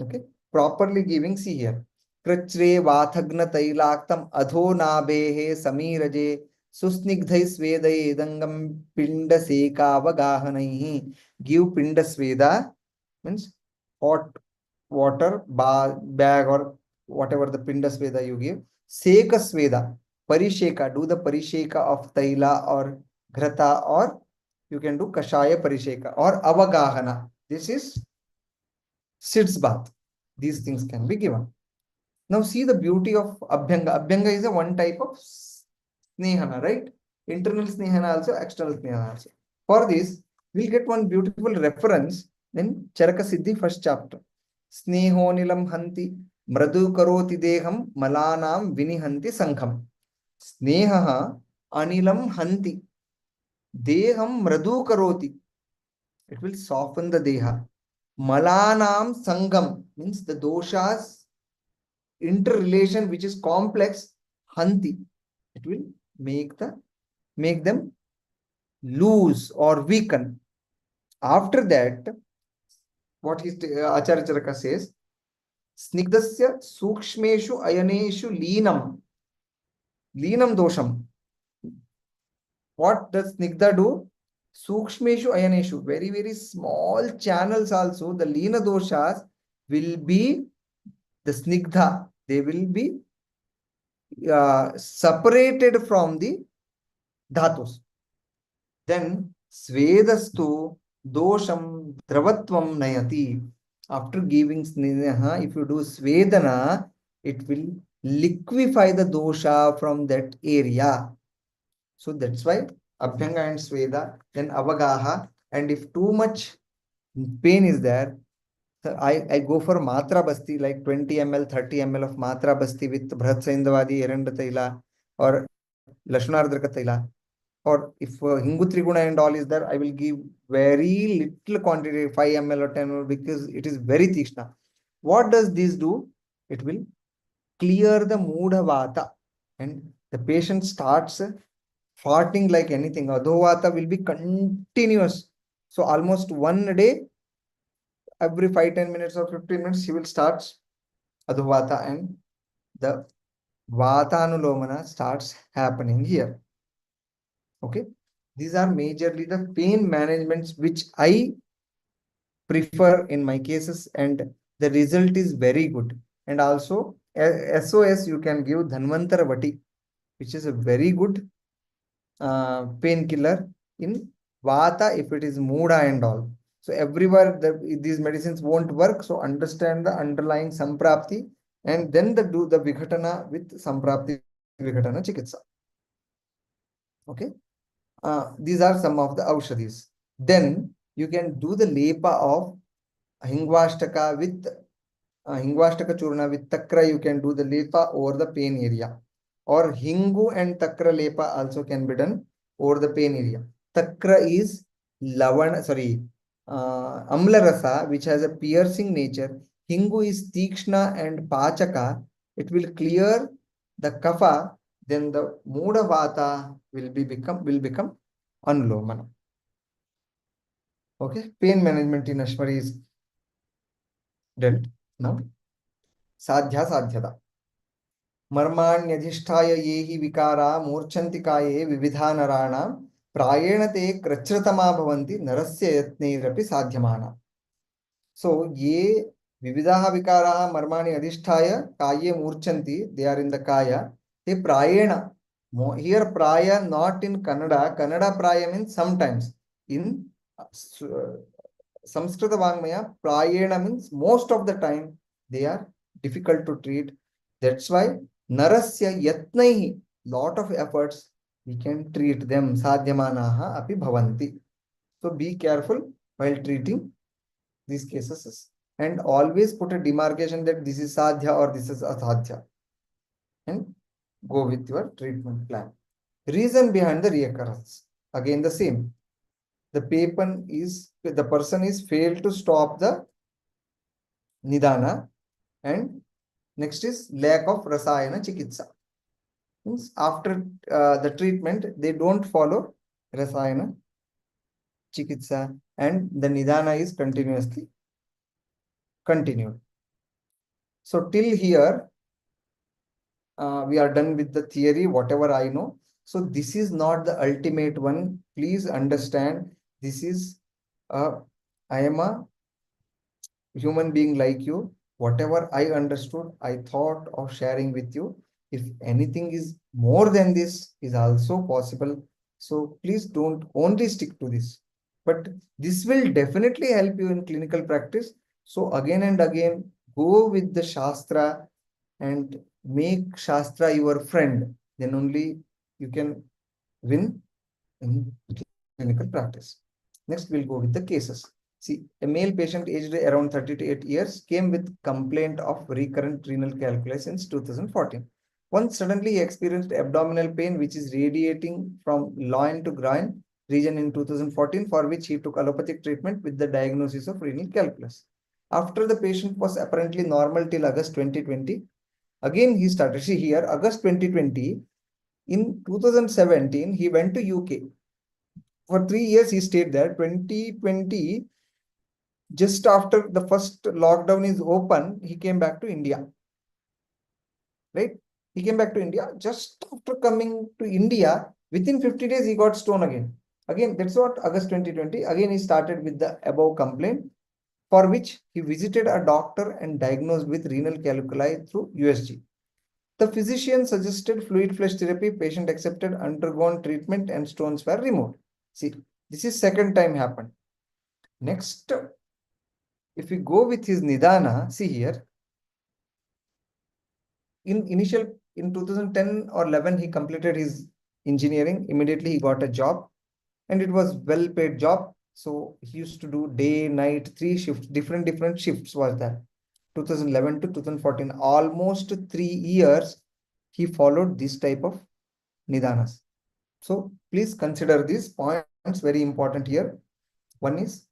S3: Okay, properly giving, see here. Krachre Vathagna Tailaktam Adho Nabehe Samiraje Susnigdhai Svedai Edangam Pinda Seka Vagahanaihi. Give Pinda Sveda means hot water bag or whatever the Pinda Sveda you give. Seka Sveda. Parisheka. Do the Parisheka of Taila or Grata, or you can do Kashaya Parisheka or Avagahana. This is sits bath. These things can be given. Now see the beauty of Abhyanga. Abhyanga is a one type of Snehana, right? internal snehana also, external snehana also. For this, we'll get one beautiful reference in Charaka Siddhi, first chapter. Sneho nilam hanti mradu karoti deham malanam vinihanti sankham. Snehaha anilam hanti deham mradu karoti. It will soften the deha. Malanam sangham means the doshas interrelation which is complex. Hanti, it will make them loose or weaken. After that, what is Acharya Charaka says, snigdasya sukshmeshu ayaneshu leenam dosham. What does snigdha do? Sukshmeshu ayaneshu, very, very small channels also, the leena doshas will be the snigdha. They will be separated from the dhatus. Then svedastu dosham dravatvam nayati. After giving sneha, if you do svedana, it will liquefy the dosha from that area. So that's why abhyanga and sveda, then avagaha. And if too much pain is there, I go for matra basti, like 20 ml, 30 ml of matra basti with Bhrat Saindavadi, Eranda Taila, or Lashunardrika Taila. Or if Hingu Triguna and all is there, I will give very little quantity, 5 ml or 10 ml, because it is very Tishna. What does this do? It will clear the Mudha Vata, and the patient starts farting like anything. Adho will be continuous. So almost one day, every 5-10 minutes or 15 minutes, he will start Adho and the Vatanulomana starts happening here. Okay, these are majorly the pain managements which I prefer in my cases, and the result is very good. And also SOS, you can give Dhanvantara Vati, which is a very good painkiller in Vata if it is Muda and all. So everywhere these medicines won't work. So understand the underlying Samprapti and then do the Vikhatana with Samprapti Vikhatana Chikitsa. Okay. These are some of the Aushadhis. Then you can do the Lepa of Hingvashtaka with Hingvashtaka Churna with Takra. You can do the Lepa over the pain area. Or Hingu and Takra Lepa also can be done over the pain area. Takra is Amla Rasa, which has a piercing nature. Hingu is Tikshna and Pachaka. It will clear the kapha. Then the Muda Vata will become Anulomana. Okay, pain management in Ashmari is dealt now. Sadhyada. Marmanyadhishthaya yehi vikara murchanti kaye vividhanarana prayena te krachratama bhavanti narasya yatneirapi sadhyamana. So ye vividaha vikaraha marmani adhishthaya kaye murchanti, they are in the kaya. Te prayena. Here praya not in Kannada. Kannada praya means sometimes. In Samskrita Vangmaya, prayena means most of the time they are difficult to treat. That's why narasya yatnaihi, lot of efforts we can treat them. Sadhyamanaha api bhavanti. So be careful while treating these cases and always put a demarcation that this is sadhya or this is asadhya and go with your treatment plan. Reason behind the reoccurrence. Again the same. The person is failed to stop the nidana, and next is lack of rasayana chikitsa. Means after the treatment, they don't follow rasayana chikitsa and the nidana is continuously continued. So till here, we are done with the theory, whatever I know. So this is not the ultimate one. Please understand, this is I am a human being like you. Whatever I understood, I thought of sharing with you. If anything is more than this is also possible. So please don't only stick to this. But this will definitely help you in clinical practice. So again and again, go with the Shastra and make Shastra your friend. Then only you can win in clinical practice. Next, we'll go with the cases. See, a male patient aged around 38 years came with complaint of recurrent renal calculus since 2014. Once suddenly he experienced abdominal pain, which is radiating from loin to groin region in 2014, for which he took allopathic treatment with the diagnosis of renal calculus. After the patient was apparently normal till August 2020, again he started. See here, August 2020, in 2017, he went to UK. For 3 years, he stayed there. 2020, just after the first lockdown is open, he came back to India. Right? He came back to India. Just after coming to India, within 50 days, he got stone again. Again, that's what August 2020. Again, he started with the above complaint, for which he visited a doctor and diagnosed with renal calculi through USG. The physician suggested fluid flush therapy. Patient accepted, undergone treatment, and stones were removed. See, this is second time happened. Next, if we go with his Nidana, see here, in 2010 or 11, he completed his engineering. Immediately he got a job, and it was well paid job. So he used to do day, night, 3 shifts, different shifts was there. 2011 to 2014, almost 3 years, he followed this type of Nidanas. So please consider these points very important here. One is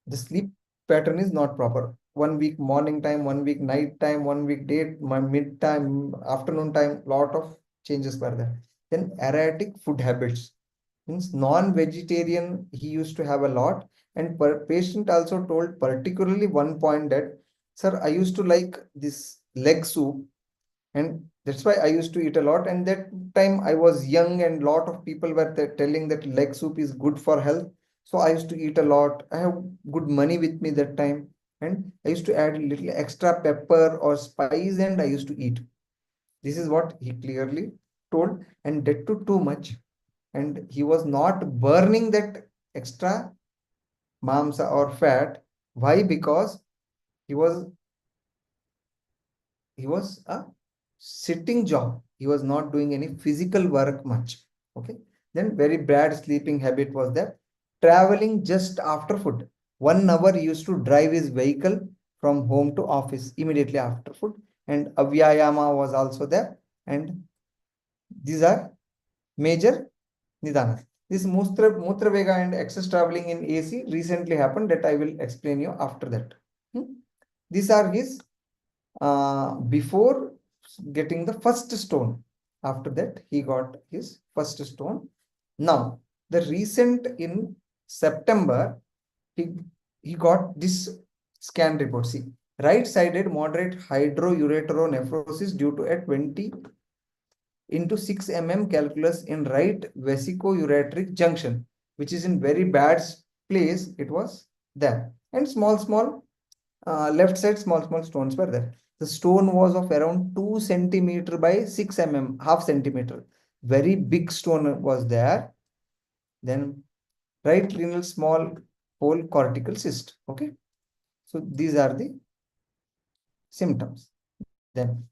S3: the sleep pattern is not proper. 1 week morning time, 1 week night time, 1 week day, mid time, afternoon time, lot of changes were there. Then erratic food habits, means non-vegetarian he used to have a lot. And patient also told particularly one point that, sir, I used to like this leg soup, and that's why I used to eat a lot. And that time I was young, and lot of people were telling that leg soup is good for health. So I used to eat a lot. I have good money with me that time, and I used to add a little extra pepper or spice, and I used to eat. This is what he clearly told, and that too much. And he was not burning that extra mamsa or fat. Why? Because he was a sitting job. He was not doing any physical work much. Okay. Then very bad sleeping habit was there. Traveling just after food. 1 hour he used to drive his vehicle from home to office immediately after food. And avyayama was also there. And these are major nidanas. This Mutra Vega and excess traveling in AC recently happened, that I will explain you after that. These are his before getting the first stone. After that, he got his first stone. Now, the recent in September, he got this scan report. See, right-sided moderate hydroureteronephrosis due to a 20 into 6 mm calculus in right vesicoureteric junction, which is in very bad place. It was there. And small left side small stones were there. The stone was of around 2 centimeter by 6 mm, half centimeter. Very big stone was there. Then right renal small hole cortical cyst. Okay. So these are the symptoms. Then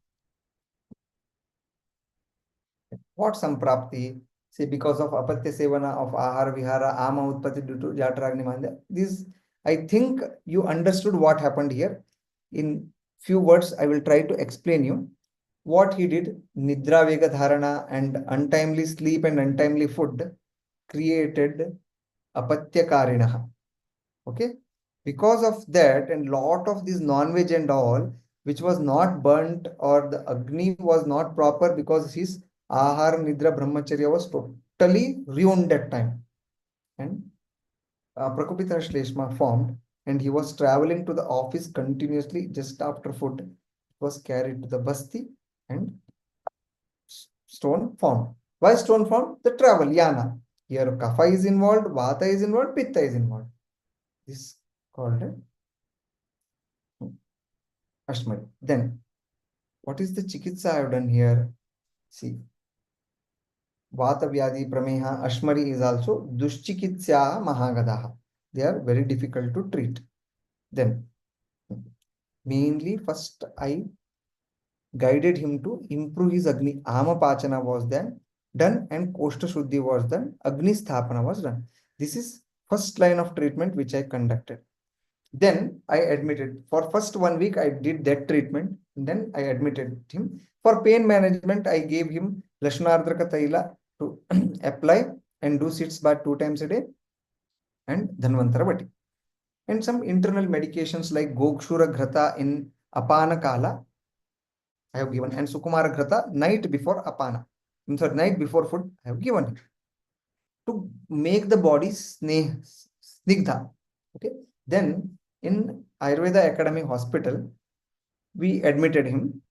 S3: what samprapti? Say because of apatya sevana of ahara vihara, ama utpatti due to jatragni mandya. This, I think you understood what happened here. In few words, I will try to explain you what he did. Nidra vega dharana and untimely sleep and untimely food created apatya karinaha. Okay. Because of that, and lot of this non-veg and all, which was not burnt, or the agni was not proper, because his ahar nidra brahmacharya was totally ruined that time. And Prakupita Shleshma formed, and he was traveling to the office continuously. Just after food, it was carried to the basti, and stone formed. Why stone formed? The travel, yana. Here kapha is involved, vata is involved, pitta is involved. This is called Ashmari. Then, what is the chikitsa I have done here? See, vata vyadi prameha, Ashmari is also dushchikitsya mahagadaha. They are very difficult to treat. Then, mainly first I guided him to improve his agni. Amapachana was then. done and Koshta Shuddhi was done, Agni Sthapana was done. This is first line of treatment which I conducted. Then I admitted. For first 1 week, I did that treatment. Then I admitted him. For pain management, I gave him Lashnardraka Taila to apply and do sits bath 2 times a day and Dhanvantara Vati. And some internal medications like Gokshura Ghrata in Apana Kala, I have given, and Sukumara Ghrata night before Apana. Sorry, night before food, I have given it to make the body snigdha. Okay. Then in Ayurveda Academy Hospital, we admitted him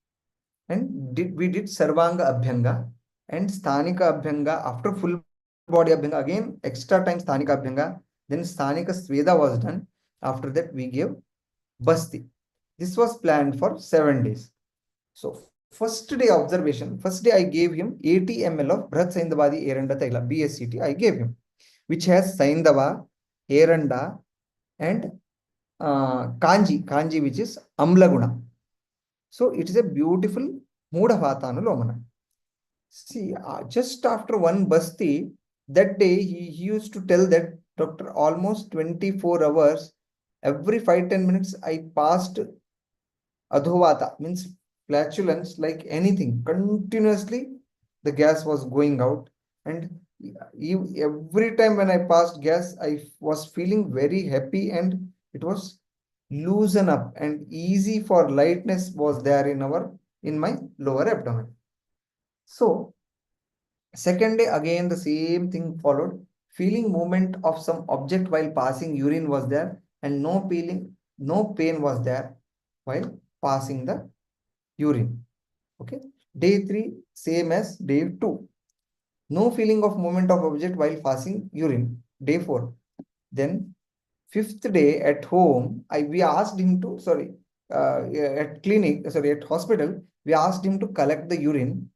S3: and we did Sarvanga Abhyanga and Sthanika Abhyanga. After full body Abhyanga, again extra time Sthanika Abhyanga. Then Sthanika Sveda was done. After that, we gave Basti. This was planned for 7 days. So first day observation, first day I gave him 80 ml of Bhrat Saindavadi Eranda Taila, BSCT, I gave him, which has Saindava, Eranda, and Kanji, which is Amlaguna. So it is a beautiful Muda Vatanulomana. See, just after one Basti, that day he used to tell that, doctor, almost 24 hours, every 5-10 minutes I passed Adhovata, means flatulence, like anything. Continuously, the gas was going out. And every time when I passed gas, I was feeling very happy and it was loosen up and easy for lightness was there in my lower abdomen. So, second day, again, the same thing followed. Feeling movement of some object while passing urine was there and no pain was there while passing the urine. Okay. Day 3, same as day 2. No feeling of movement of object while passing urine. Day 4. Then 5th day at home, we asked him to, at hospital, we asked him to collect the urine.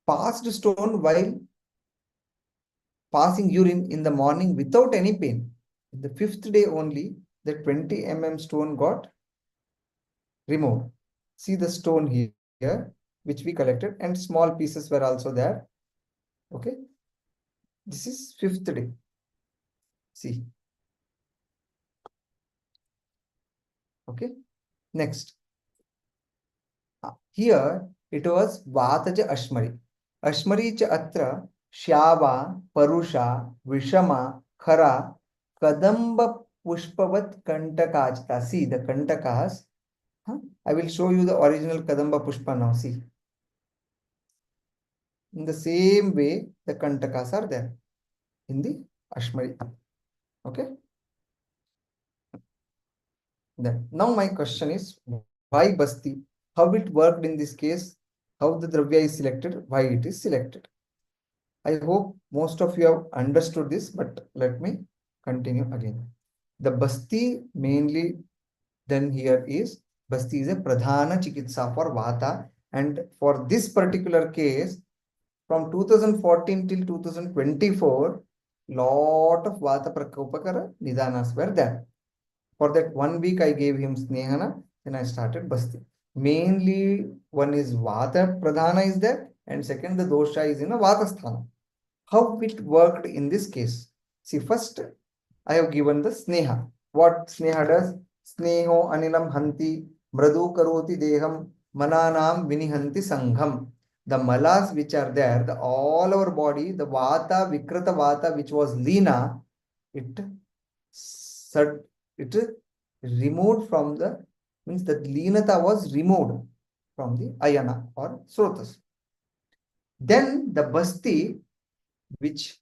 S3: Passed stone while passing urine in the morning without any pain. In the 5th day only, the 20 mm stone got removed. See the stone here, which we collected, and small pieces were also there. Okay. This is 5th day. See. Okay. Next. Here it was Vataja Ashmari. Ashmari cha atra Shyava, Parusha, Vishama, Khara, Kadamba Pushpavat Kantakajta. See the Kantakas. I will show you the original Kadamba Pushpa now. See. In the same way, the Kantakas are there in the Ashmari. Okay. Then now my question is, why Basti? How it worked in this case? How the Dravya is selected? Why it is selected? I hope most of you have understood this, but let me continue again. The Basti mainly then here is, Basti is a Pradhana Chikitsa for Vata, and for this particular case, from 2014 till 2024, lot of Vata Prakopakara Nidanas were there. For that 1 week, I gave him Snehana, then I started Basti. Mainly, one is Vata Pradhana is there, and second, the dosha is in a Vata Sthana. How it worked in this case? See, first, I have given the Sneha. What Sneha does? Sneho Anilam Hanti, Mradu Karoti Deham, Mananam Vinihanti Sangham. The malas which are there, all our body, the Vata, Vikrata Vata, which was Leena, it removed from the, means that Leenata was removed from the Ayana or Srotas. Then the Basti, which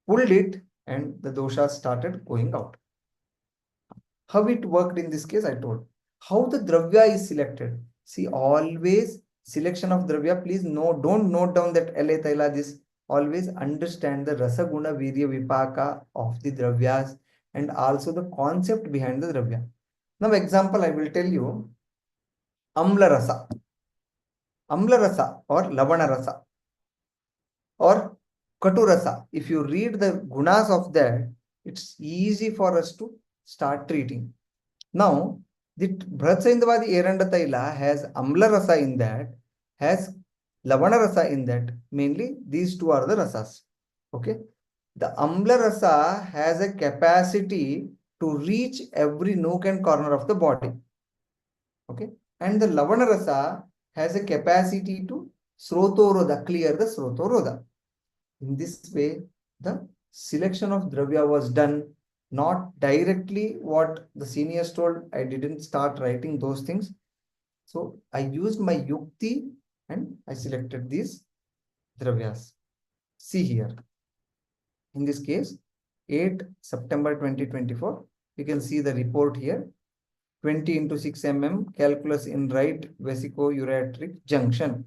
S3: pulled it and the dosha started going out. How it worked in this case, I told. How the Dravya is selected. See, always selection of Dravya, please don't note down that LA Taila this. Always understand the Rasa Guna Virya Vipaka of the Dravyas and also the concept behind the Dravya. Now, example, I will tell you Amla Rasa. Amla Rasa or Lavana Rasa or Katurasa. If you read the gunas of that, it's easy for us to start treating. Now, the Bhrat Saindavadi Eranda Taila has Amla Rasa in that, has Lavana rasa in that. Mainly these two are the rasas. Okay. The Amla rasa has a capacity to reach every nook and corner of the body. Okay. And the Lavana rasa has a capacity to Srotoroda, clear the Srotoroda. In this way, the selection of Dravya was done, not directly what the seniors told. I didn't start writing those things. So I used my Yukti and I selected these Dravyas. See here. In this case, 8 September 2024, you can see the report here. 20 into 6 mm calculus in right vesico-ureteric junction.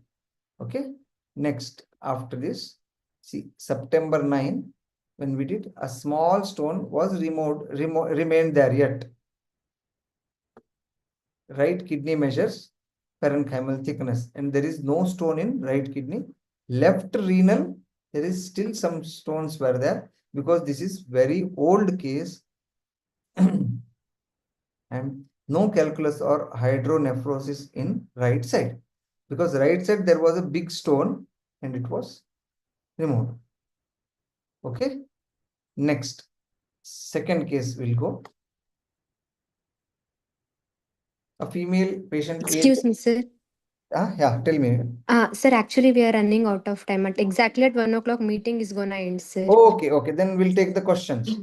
S3: Okay. Next, after this, see September 9, when we did, a small stone was remained there yet. Right kidney measures parenchymal thickness, and there is no stone in right kidney. Left renal, there is still some stones were there because this is very old case. And no calculus or hydronephrosis in right side, because right side there was a big stone and it was removed. Okay. Next, second case will go. A female patient.
S2: Excuse me, sir.
S3: Yeah, tell me.
S2: Sir, actually, we are running out of time. Exactly at 1 o'clock, meeting is gonna end, sir.
S3: Okay, then we'll take the questions.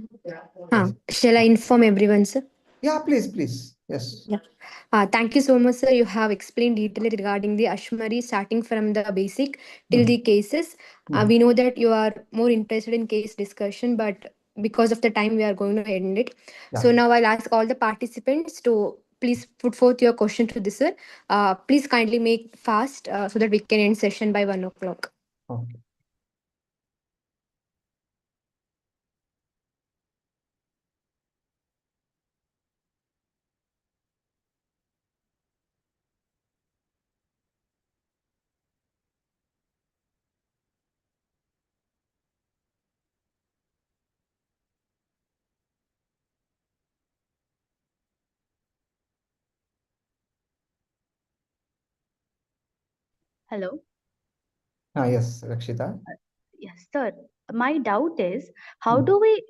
S2: Shall I inform everyone, sir?
S3: Yeah, please. Yes.
S2: Yeah. Thank you so much, sir. You have explained detailedly regarding the Ashmari, starting from the basic till the cases. We know that you are more interested in case discussion, but because of the time, we are going to end it.
S3: Yeah.
S2: So now I'll ask all the participants to please put forth your question to this, sir. Please kindly make fast so that we can end session by 1 o'clock.
S3: Okay.
S5: Hello.
S3: Yes, Rakshita.
S5: Yes, sir. My doubt is, how
S3: Hmm.
S5: do we,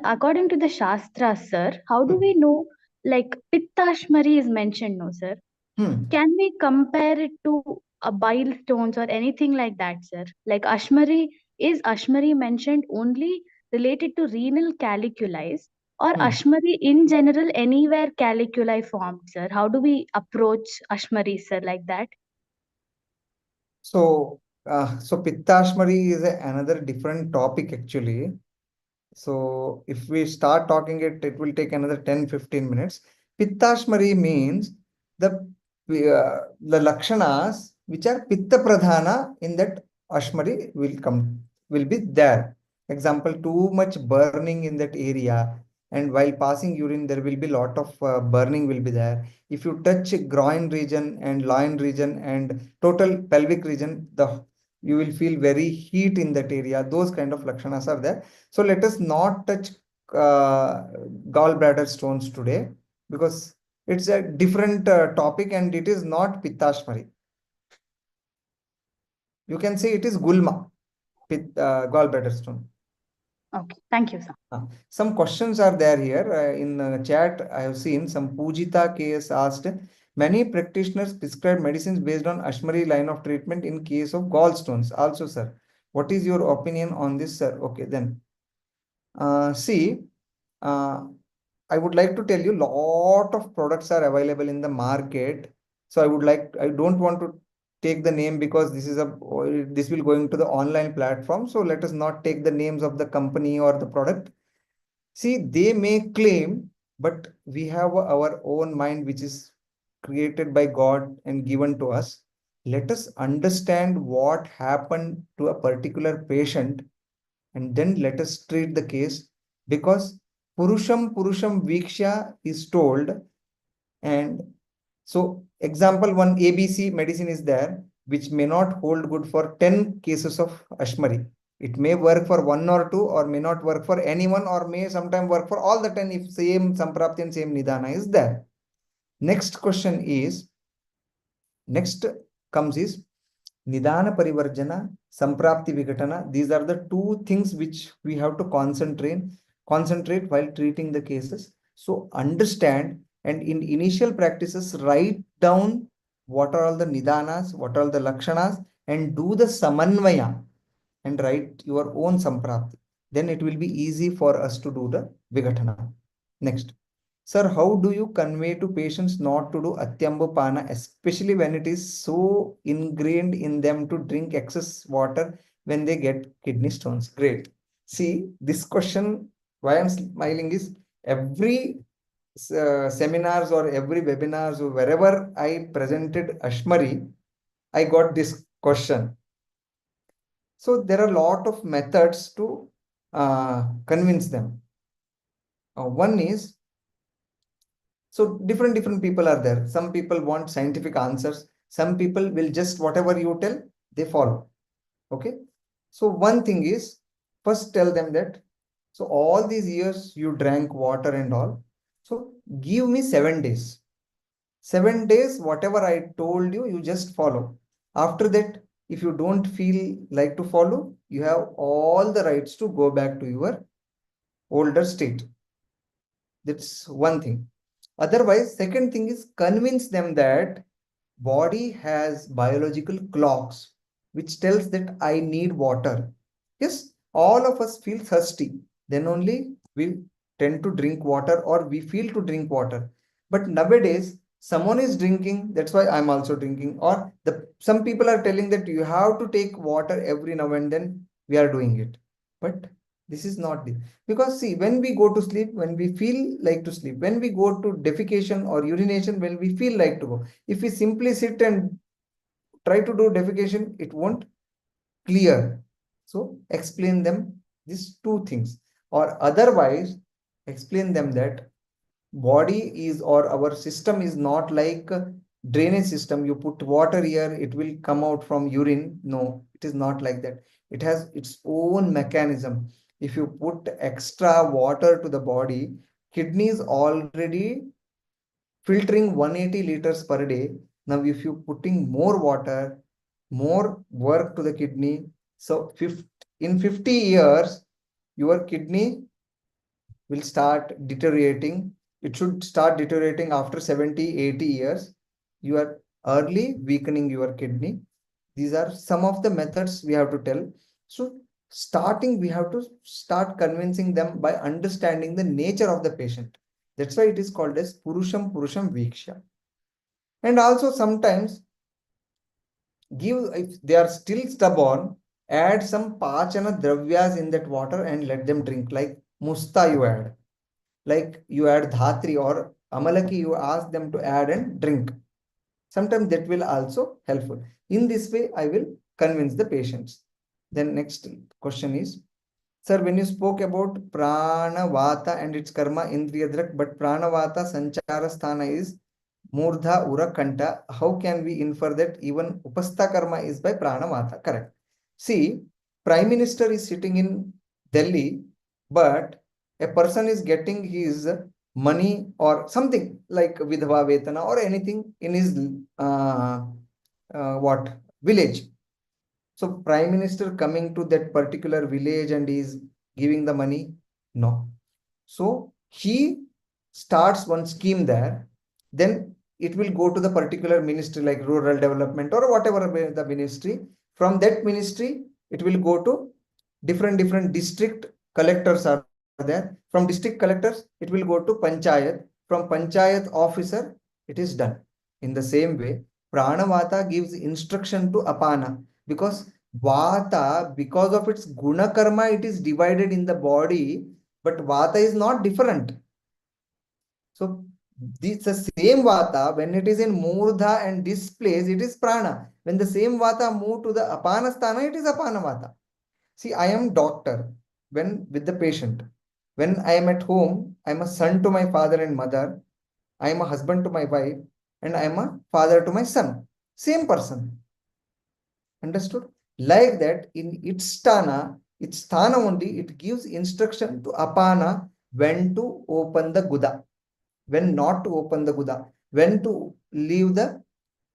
S5: according to the Shastra, sir, how do we know, like Pittashmari is mentioned, no, sir? Can we compare it to a bile stones or anything like that, sir? Like Ashmari mentioned only related to renal caliculi, or Ashmari in general anywhere caliculi formed, sir? How do we approach Ashmari, sir, like that?
S3: So Pittashmari is another different topic actually. So if we start talking it will take another 10-15 minutes. Pittashmari means the lakshanas which are pitta pradhana in that Ashmari will be there. Example, too much burning in that area, and while passing urine there will be lot of burning will be there. If you touch groin region and loin region and total pelvic region, you will feel very heat in that area. Those kind of lakshanas are there. So let us not touch gallbladder stones today, because it's a different topic and it is not Pittashmari. You can say it is Gulma, gallbladder stone.
S5: Okay, thank you, sir.
S3: Some questions are there here in chat. I have seen some Pujita case asked. Many practitioners prescribe medicines based on Ashmari line of treatment in case of gallstones. Also, sir, what is your opinion on this, sir? Okay, then. See, I would like to tell you lot of products are available in the market. So I don't want to take the name because this will go into the online platform. So let us not take the names of the company or the product. See, they may claim, but we have our own mind, which is created by God and given to us. Let us understand what happened to a particular patient, and then let us treat the case, because Purusham Viksha is told. And so example, one ABC medicine is there, which may not hold good for 10 cases of Ashmari. It may work for 1 or 2, or may not work for anyone, or may sometime work for all the 10 if same Samprapti and same Nidana is there. Next comes is, Nidana Parivarjana, Samprapti Vigatana. These are the two things which we have to concentrate while treating the cases. So understand, and in initial practices, write down what are all the Nidanas, what are all the Lakshanas, and do the Samanvaya and write your own Samprapti. Then it will be easy for us to do the Vigatana. Next. Sir, how do you convey to patients not to do Atyambapana, especially when it is so ingrained in them to drink excess water when they get kidney stones? Great. See, this question, why I'm smiling is every seminars or every webinars or wherever I presented Ashmari, I got this question. So there are a lot of methods to convince them. One is, so different people are there. Some people want scientific answers. Some people will just whatever you tell, they follow. Okay. So one thing is, first tell them that, so all these years you drank water and all. So give me 7 days. 7 days, whatever I told you, you just follow. After that, if you don't feel like to follow, you have all the rights to go back to your older state. That's one thing. Otherwise, second thing is convince them that body has biological clocks, which tells that I need water. Yes, all of us feel thirsty. Then only we tend to drink water or we feel to drink water. But nowadays, someone is drinking, that's why I'm also drinking. Or some people are telling that you have to take water every now and then. We are doing it. But this is not the, because see, when we go to sleep, when we feel like to sleep, when we go to defecation or urination, when we feel like to go, if we simply sit and try to do defecation, it won't clear. So explain them these two things, or otherwise explain them that body is, or our system is not like a drainage system. You put water here, it will come out from urine. No, it is not like that. It has its own mechanism. If you put extra water to the body, kidneys already filtering 180 liters per day. Now, if you putting more water, more work to the kidney, so in 50 years, your kidney will start deteriorating. It should start deteriorating after 70, 80 years. You are early weakening your kidney. These are some of the methods we have to tell. So starting, we have to start convincing them by understanding the nature of the patient. That's why it is called as Purusham Viksha. And also sometimes if they are still stubborn, add some pachana dravyas in that water and let them drink, like musta you add. Like you add dhatri or amalaki, you ask them to add and drink. Sometimes that will also helpful. In this way, I will convince the patients. Then next question is, sir, when you spoke about prana vata and its karma indriyadrak, but prana vata sanchara sthana is murdha urakanta, how can we infer that even upastha karma is by prana vata? Correct. See, Prime Minister is sitting in Delhi, but a person is getting his money or something like vidhava vetana or anything in his what village. So Prime Minister coming to that particular village and is giving the money? No. So he starts one scheme there, then it will go to the particular ministry like rural development or whatever the ministry. From that ministry, it will go to different district collectors are there. From district collectors, it will go to panchayat. From panchayat officer, it is done. In the same way, pranavata gives instruction to apana, because vata, because of its guna karma, it is divided in the body, but vata is not different. So this the same vata, when it is in murdha and this place, it is prana. When the same vata move to the apana sthana, it is apana vata. See, I am doctor when with the patient. When I am at home, I am a son to my father and mother. I am a husband to my wife, and I am a father to my son. Same person. Understood? Like that, in its sthana only, it gives instruction to apana when to open the guda, when not to open the guda, when to leave the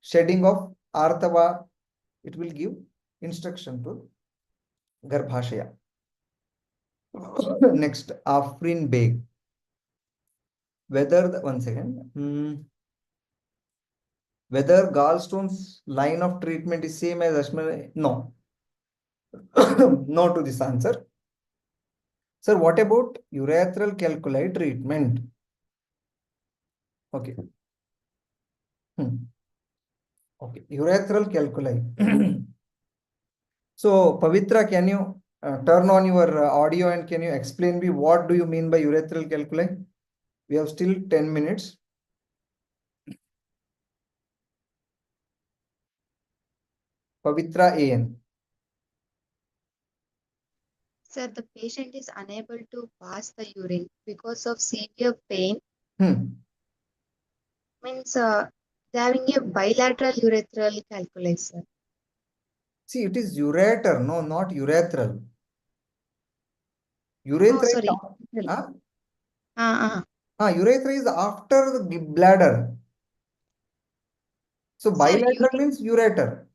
S3: shedding of artava it will give instruction to Garbhashaya. Next, Afrin Beg. Whether one second. Whether gallstones line of treatment is same as Ashmari? No. No to this answer. Sir, what about urethral calculi treatment? Okay. Okay, urethral calculi. So, Pavitra, can you turn on your audio and can you explain me what do you mean by urethral calculi? We have still 10 minutes. Pavitra AN.
S6: Sir, the patient is unable to pass the urine because of severe pain. Means they're having a bilateral urethral calculi, sir.
S3: See, it is ureter, no, not urethral. Urethra
S6: sorry.
S3: urethra is after the bladder. So bilateral means ureter.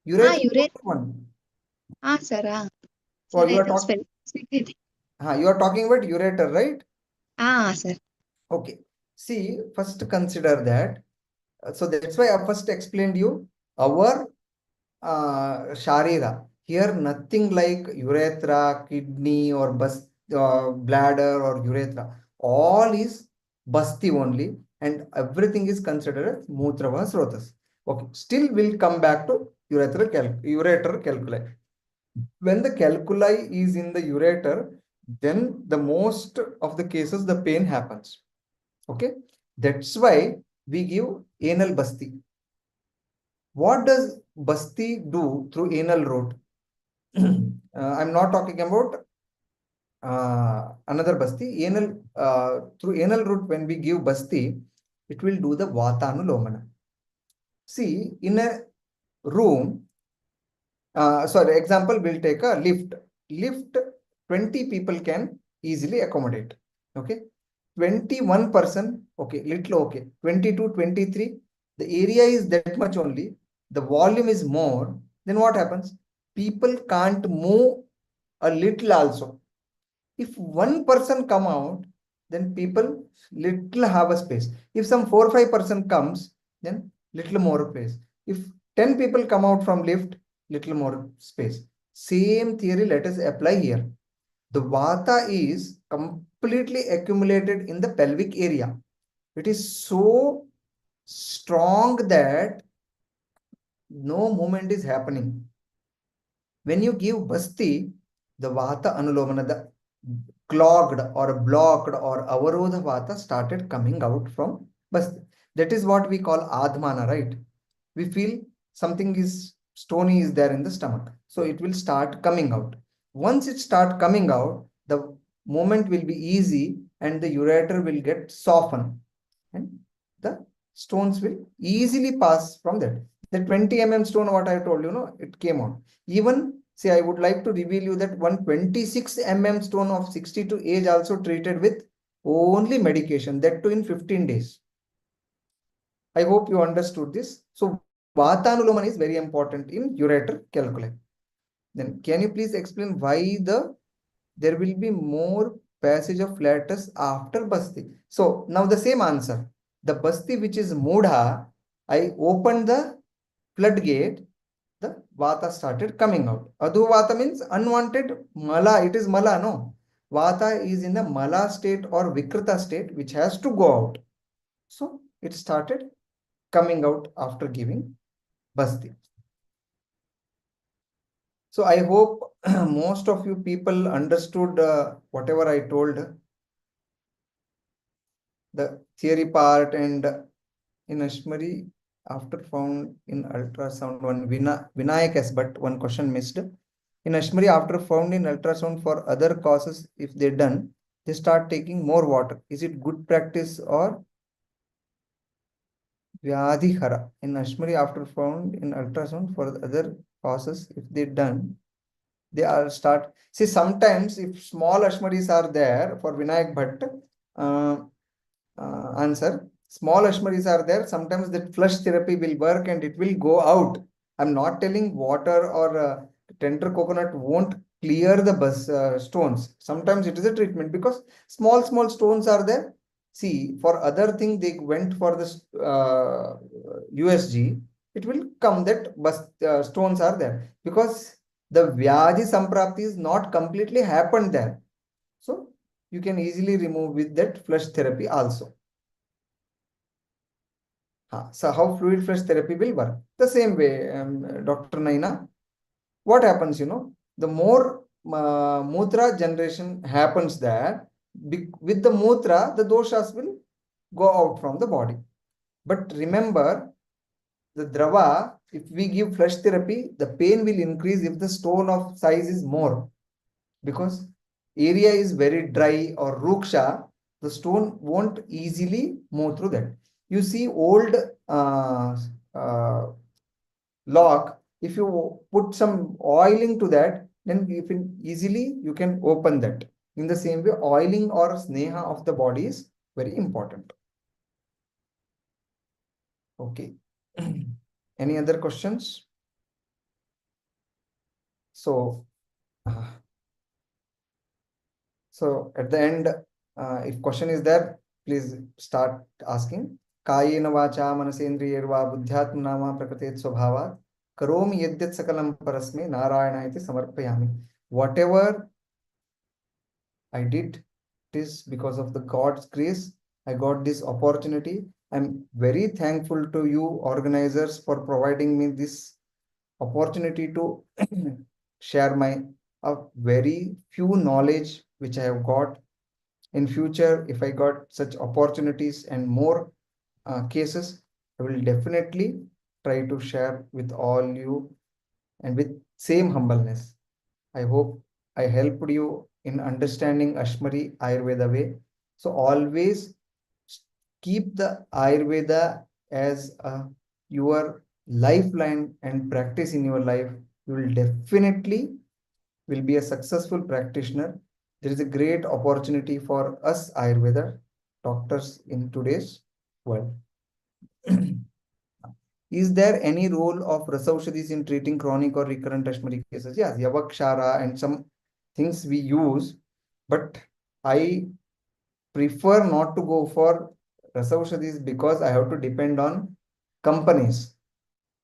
S3: Urethra is one.
S6: Sir.
S3: Oh, you are talking. You are talking about ureter, right?
S6: Sir.
S3: Okay. See, first consider that. So that's why I first explained you our Sharira. Here, nothing like urethra, kidney, or bladder or urethra. All is basti only, and everything is considered as mutrava srotas. Okay. Still, we'll come back to ureter calculi. When the calculi is in the ureter, then the most of the cases the pain happens. Okay. That's why we give anal basti. What does basti do through anal route? I'm not talking about another basti. Anal through anal route, when we give basti, it will do the vatanulomana. See, in a room, sorry, example, we'll take a lift. Lift, 20 people can easily accommodate. Okay. 21 person, okay, little okay. 22, 23, the area is that much only. The volume is more. Then what happens? People can't move a little also. If one person come out, then people little have a space. If some 4 or 5% comes, then little more space. If 10 people come out from lift, little more space. Same theory let us apply here. The vata is completely accumulated in the pelvic area. It is so strong that no movement is happening. When you give basti, the vata anulomana, the clogged or blocked or avarodha vata started coming out from basti. That is what we call admana, right? We feel something is stony is there in the stomach. So it will start coming out. Once it start coming out, the movement will be easy and the ureter will get softened and the stones will easily pass from that. The 20 mm stone, what I told you, no, it came out. Even, say, I would like to reveal you that 126 mm stone of 62 age also treated with only medication, that too in 15 days. I hope you understood this. So Vatanulomana is very important in ureter calculi. Then can you please explain why there will be more passage of letters after basti? So now the same answer. The basti which is mudha, I opened the floodgate, the vata started coming out. Adhu vata means unwanted mala. It is mala, no. Vata is in the mala state or vikrita state which has to go out. So it started coming out after giving basti. So I hope most of you people understood whatever I told, the theory part, and in Ashmari, after found in ultrasound, one Vinayak has but one question missed. In Ashmari, after found in ultrasound for other causes, if they done, they start taking more water. Is it good practice or Vyadhihara? In Ashmari, after found in ultrasound for other causes, if they done, they are start. See, sometimes if small Ashmaris are there for Vinayak Bhatt, answer, small Ashmaris are there, sometimes that flush therapy will work and it will go out. I'm not telling water or tender coconut won't clear the stones. Sometimes it is a treatment because small stones are there. See, for other thing they went for this USG, it will come that stones are there because the Vyadi Samprapti is not completely happened there. So you can easily remove with that flush therapy also. So how fluid flush therapy will work? The same way, Dr. Naina, what happens, the more mutra generation happens there, with the mutra, the doshas will go out from the body. But remember, the drava, if we give flush therapy, the pain will increase if the stone of size is more. Because area is very dry or ruksha, the stone won't easily move through that. You see old lock, if you put some oiling to that, then you can easily you can open that. In the same way, oiling or sneha of the body is very important. Okay. Any other questions? So at the end, if question is there, please start asking. Kayena vacha manasendriyerva buddhyatmana va prakritet swabhavat karomi yadyat sakalam parasme narayana iti samarpayami. Whatever I did, it is because of the God's grace. I got this opportunity. I'm very thankful to you organizers for providing me this opportunity to share my very few knowledge which I have got. In future, if I got such opportunities and more cases, I will definitely try to share with all you and with same humbleness. I hope I helped you in understanding Ashmari Ayurveda way. So always keep the Ayurveda as your lifeline and practice in your life. You will definitely will be a successful practitioner. There is a great opportunity for us Ayurveda doctors in today's world. Is there any role of Rasaushadis in treating chronic or recurrent Ashmari cases? Yes, Yavakshara and some things we use, but I prefer not to go for Rasaushadis because I have to depend on companies.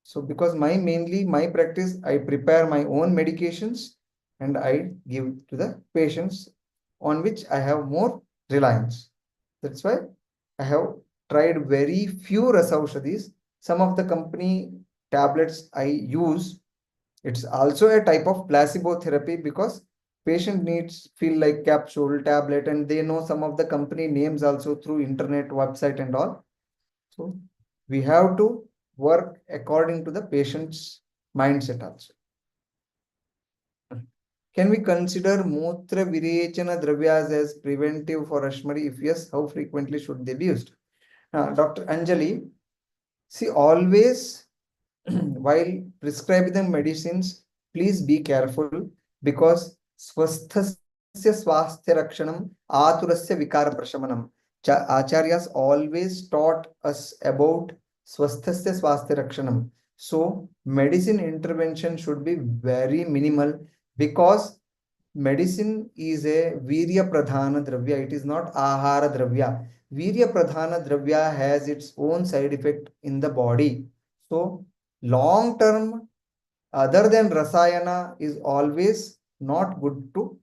S3: So because mainly my practice, I prepare my own medications and I give to the patients on which I have more reliance. That's why I have tried very few Rasaushadis. Some of the company tablets I use, it's also a type of placebo therapy because patient needs feel like capsule, tablet, and they know some of the company names also through internet website and all. So we have to work according to the patient's mindset also. Can we consider Mutra Virechana Dravyas as preventive for Ashmari? If yes, how frequently should they be used? Dr. Anjali, see, always while prescribing the medicines, please be careful because swasthasya swasthya rakshanam aturasya vikara prashamanam. Acharyas always taught us about swasthasya swasthya rakshanam. So medicine intervention should be very minimal because medicine is a virya pradhana dravya. It is not ahara dravya. Virya pradhana dravya has its own side effect in the body. So long term, other than rasayana, is always not good to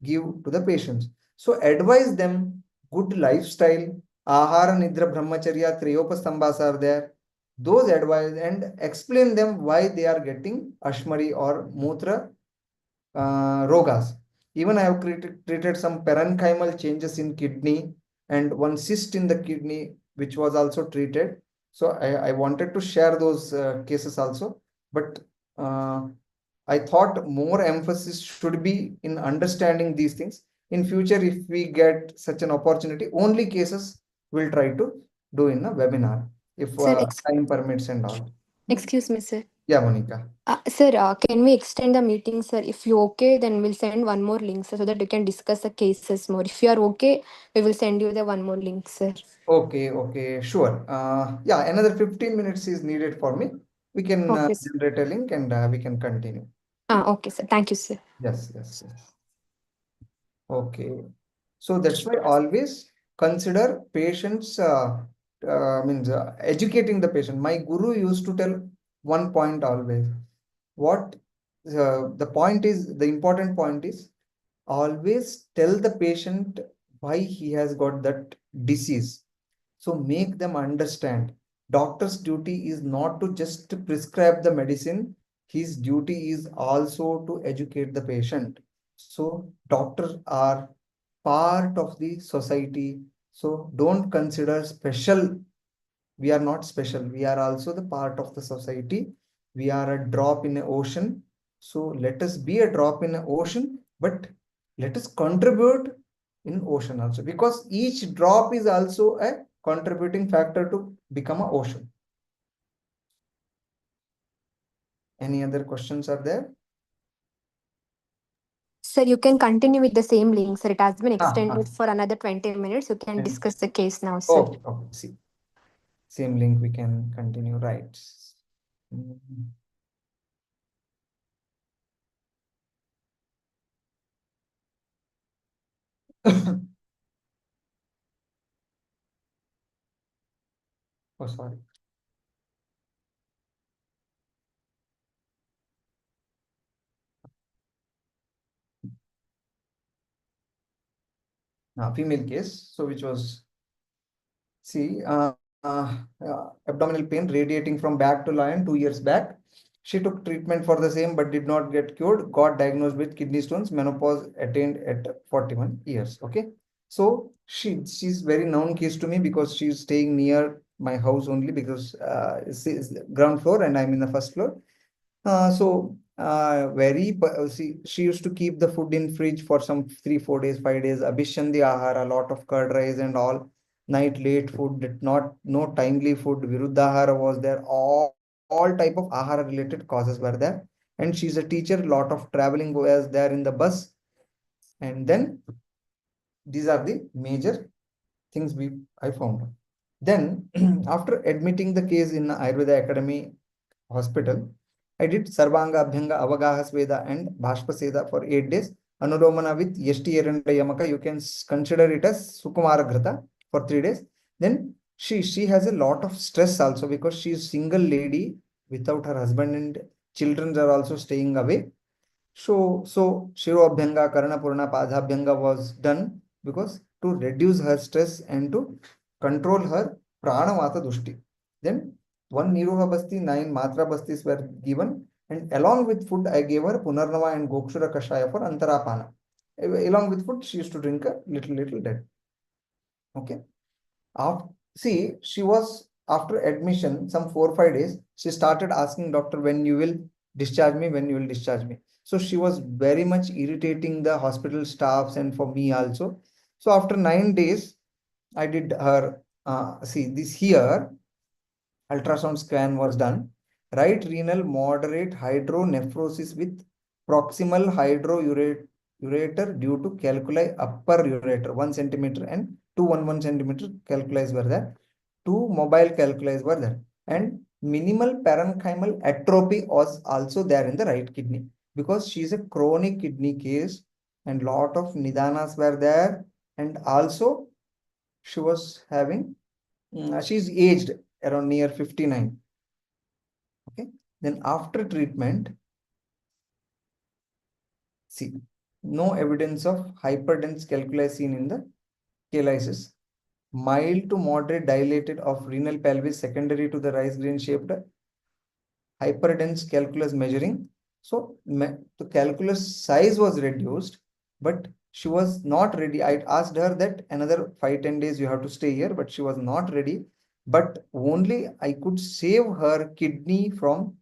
S3: give to the patients. So advise them good lifestyle, ahara nidra brahmacharya triyopastambhas are there. Those advise and explain them why they are getting ashmari or mutra rogas. Even I have treated some parenchymal changes in kidney and one cyst in the kidney, which was also treated. So I wanted to share those cases also, but I thought more emphasis should be in understanding these things. In future, if we get such an opportunity, only cases we'll try to do in a webinar if
S2: Sir,
S3: time permits and all.
S2: excuse me, sir.
S3: Yeah, Monica.
S2: Sir, can we extend the meeting, sir? If you okay, then we'll send one more link, sir, so that you can discuss the cases more. If you are okay, we will send you the one more link, sir.
S3: Okay, sure. Yeah, another 15 minutes is needed for me. we can
S2: Okay, sir.
S3: generate a link and we can continue.
S2: Okay, sir. Thank you, sir.
S3: Yes, yes, yes. Okay. So that's why always consider patients, means educating the patient. My guru used to tell one point always. What the point is, the important point is always tell the patient why he has got that disease. So make them understand. Doctor's duty is not to just prescribe the medicine. His duty is also to educate the patient. So doctors are part of the society. So don't consider special. We are not special. We are also the part of the society. We are a drop in the ocean. So let us be a drop in the ocean, but let us contribute in ocean also, because each drop is also a contributing factor to become an ocean. Any other questions are there?
S2: Sir, you can continue with the same link, sir. It has been
S3: Ah,
S2: extended
S3: ah.
S2: for another 20 minutes. You can
S3: Hmm.
S2: discuss the case now, sir.
S3: Okay, okay. See, same link we can continue, right? Mm. Oh, sorry. Female case, so which was, see, abdominal pain radiating from back to lion 2 years back. She took treatment for the same but did not get cured, got diagnosed with kidney stones, menopause attained at 41 years. Okay. So she's very known case to me because she's staying near my house only, because it's ground floor and I'm in the first floor. She used to keep the food in fridge for some 3 4 days 5 days, abhishandi ahara, a lot of curd rice and all, night late food, not no timely food, viruddhahara was there, all type of ahara related causes were there. And she's a teacher, lot of traveling was there in the bus. And then these are the major things I found. Then after admitting the case in Ayurveda Academy hospital, I did Sarvanga, Abhyanga, Avagaha Sveda and Bhashpa Seda for 8 days. Anulomana with Yeshti Eranda Yamaka. You can consider it as Sukumara Ghrata for 3 days. Then she has a lot of stress also, because she is single lady without her husband and children are also staying away. So Shirobhyanga, Karnapurna, Padhabhyanga was done because to reduce her stress and to control her Pranamata Dushti. Then one Niruha Basti, 9 Matra Bastis were given, and along with food, I gave her Punarnava and Gokshura Kashaya for Antarapana. Along with food, she used to drink a little that. Okay. After, see, she was after admission, some 4 5 days, she started asking doctor, when you will discharge me, when you will discharge me. So she was very much irritating the hospital staffs and for me also. So after 9 days, I did her, see this here, ultrasound scan was done. Right renal moderate hydronephrosis with proximal hydroureter due to calculi upper ureter 1 centimeter and 2 centimeter calculi were there. 2 mobile calculi were there. And minimal parenchymal atrophy was also there in the right kidney, because she is a chronic kidney case and lot of nidanas were there. And also she was having, she's aged around near 59. Okay. Then after treatment, see, no evidence of hyperdense calculi seen in the calysis. Mild to moderate dilated of renal pelvis secondary to the rice grain shaped hyperdense calculus measuring. So the calculus size was reduced, but she was not ready. I asked her that another 5 10 days you have to stay here, but she was not ready. But only I could save her kidney from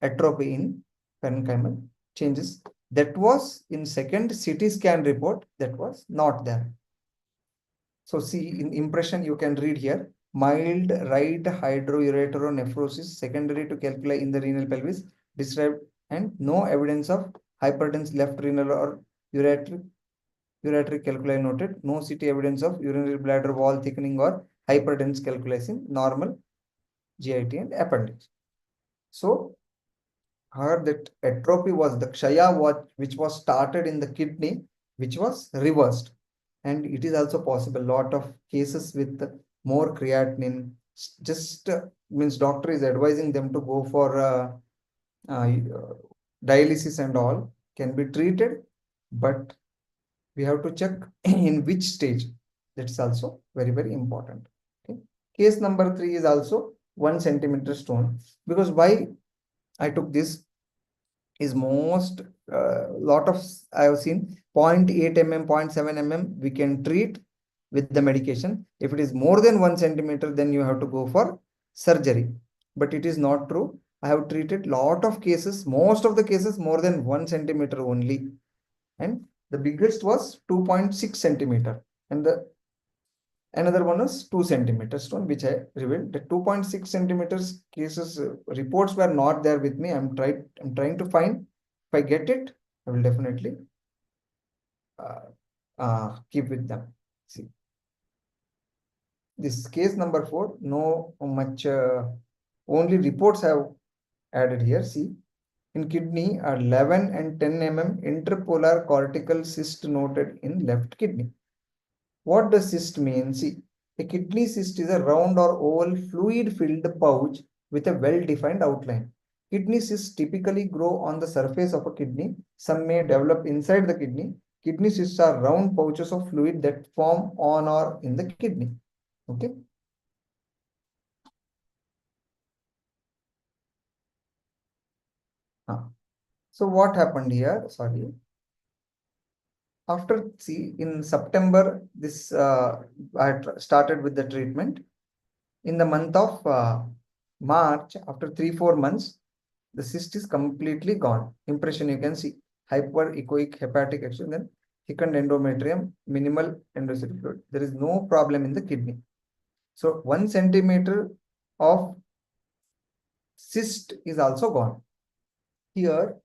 S3: atrophy in parenchymal changes. That was in second CT scan report, that was not there. So see, in impression you can read here, mild right hydroureteronephrosis secondary to calculi in the renal pelvis described, and no evidence of hypertense left renal or ureteric calculi noted. No CT evidence of urinary bladder wall thickening or hyperdense calculus in normal GIT and appendix. So her that atrophy was the kshaya which was started in the kidney, which was reversed. And it is also possible lot of cases with more creatinine. Just means doctor is advising them to go for uh, dialysis and all can be treated, but we have to check in which stage. That's also very, very important. Okay. Case number 3 is also 1 centimeter stone. Because why I took this is most lot of I have seen 0.8 mm, 0.7 mm we can treat with the medication. If it is more than 1 centimeter, then you have to go for surgery. But it is not true. I have treated lot of cases, most of the cases more than 1 centimeter only. And the biggest was 2.6 centimeter. And the another one is 2 centimeter stone, which I revealed. The 2.6 centimeters cases reports were not there with me. I'm trying to find. If I get it, I will definitely keep with them. See, this case number 4, no much, only reports have added here. See, in kidney are 11 and 10 mm interpolar cortical cyst noted in left kidney. What does cyst mean? See, a kidney cyst is a round or oval fluid-filled pouch with a well-defined outline. Kidney cysts typically grow on the surface of a kidney. Some may develop inside the kidney. Kidney cysts are round pouches of fluid that form on or in the kidney. Okay. So what happened here? Sorry. After, see, in September, this I started with the treatment. In the month of March, after 3-4 months, the cyst is completely gone. Impression you can see hyperechoic hepatic action, then thickened endometrium, minimal endothelial fluid. There is no problem in the kidney. So 1 centimeter of cyst is also gone. Here,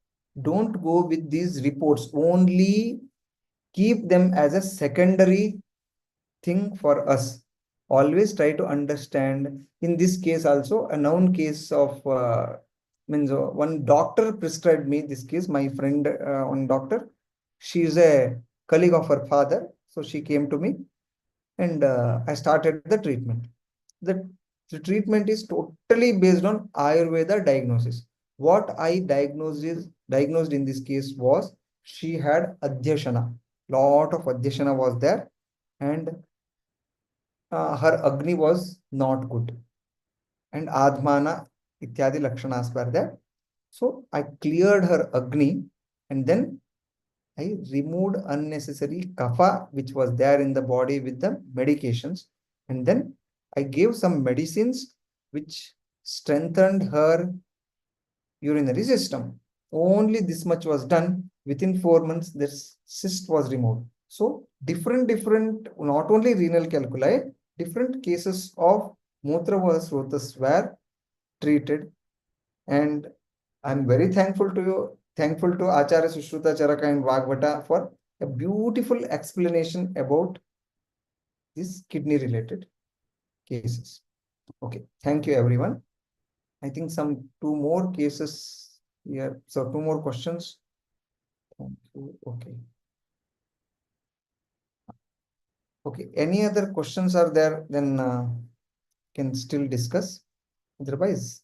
S3: don't go with these reports. Only keep them as a secondary thing for us. Always try to understand. In this case also, a known case of means one doctor prescribed me this case. My friend, one doctor, she is a colleague of her father, so she came to me, and I started the treatment. The treatment is totally based on Ayurveda diagnosis. What I diagnosed in this case was she had adhyashana. Lot of adhyashana was there, and her Agni was not good, and Admana ityadi lakshanas were there. So I cleared her Agni, and then I removed unnecessary kapha which was there in the body with the medications, and then I gave some medicines which strengthened her urinary system. Only this much was done. Within 4 months, this cyst was removed. So different, not only renal calculi, different cases of Mutravasrotas were treated. And I'm very thankful to you, thankful to Acharya Sushruta Charaka and Vagbata for a beautiful explanation about these kidney related cases. Okay, thank you everyone. I think some 2 more cases here. So 2 more questions. Thank you. Okay. Okay. Any other questions are there? Then can still discuss. Otherwise,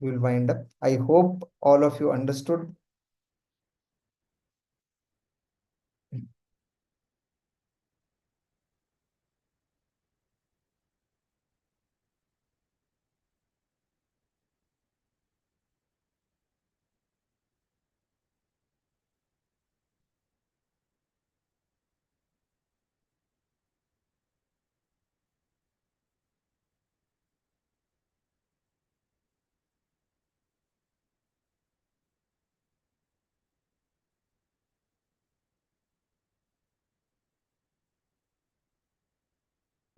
S3: we will wind up. I hope all of you understood.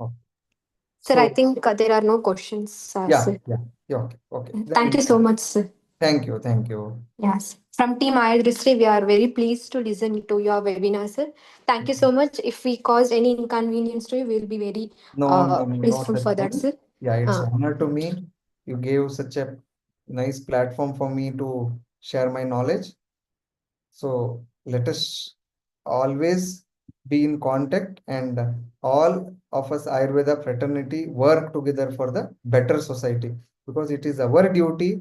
S3: Okay.
S2: Sir, I
S3: So
S2: think there are no questions,
S3: yeah,
S2: sir.
S3: okay, okay.
S2: Thank you so much, sir.
S3: Thank you, thank you.
S2: Yes. From Team Ayurveda, we are very pleased to listen to your webinar, sir. Thank you so much. If we caused any inconvenience to you, we'll be very
S3: No, no, no
S2: peaceful
S3: such
S2: for that,
S3: thing.
S2: sir.
S3: Yeah, it's an honor to me. You gave such a nice platform for me to share my knowledge. So let us always be in contact, and all of us Ayurveda fraternity work together for the better society, because it is our duty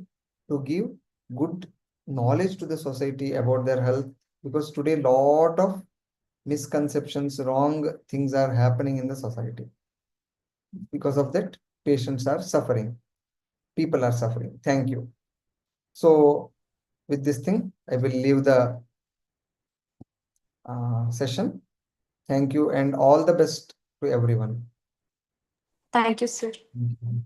S3: to give good knowledge to the society about their health, because today lot of misconceptions, wrong things are happening in the society. Because of that, patients are suffering, people are suffering. Thank you. So with this thing, I will leave the session. Thank you and all the best to everyone.
S2: Thank you, sir.
S3: Mhm.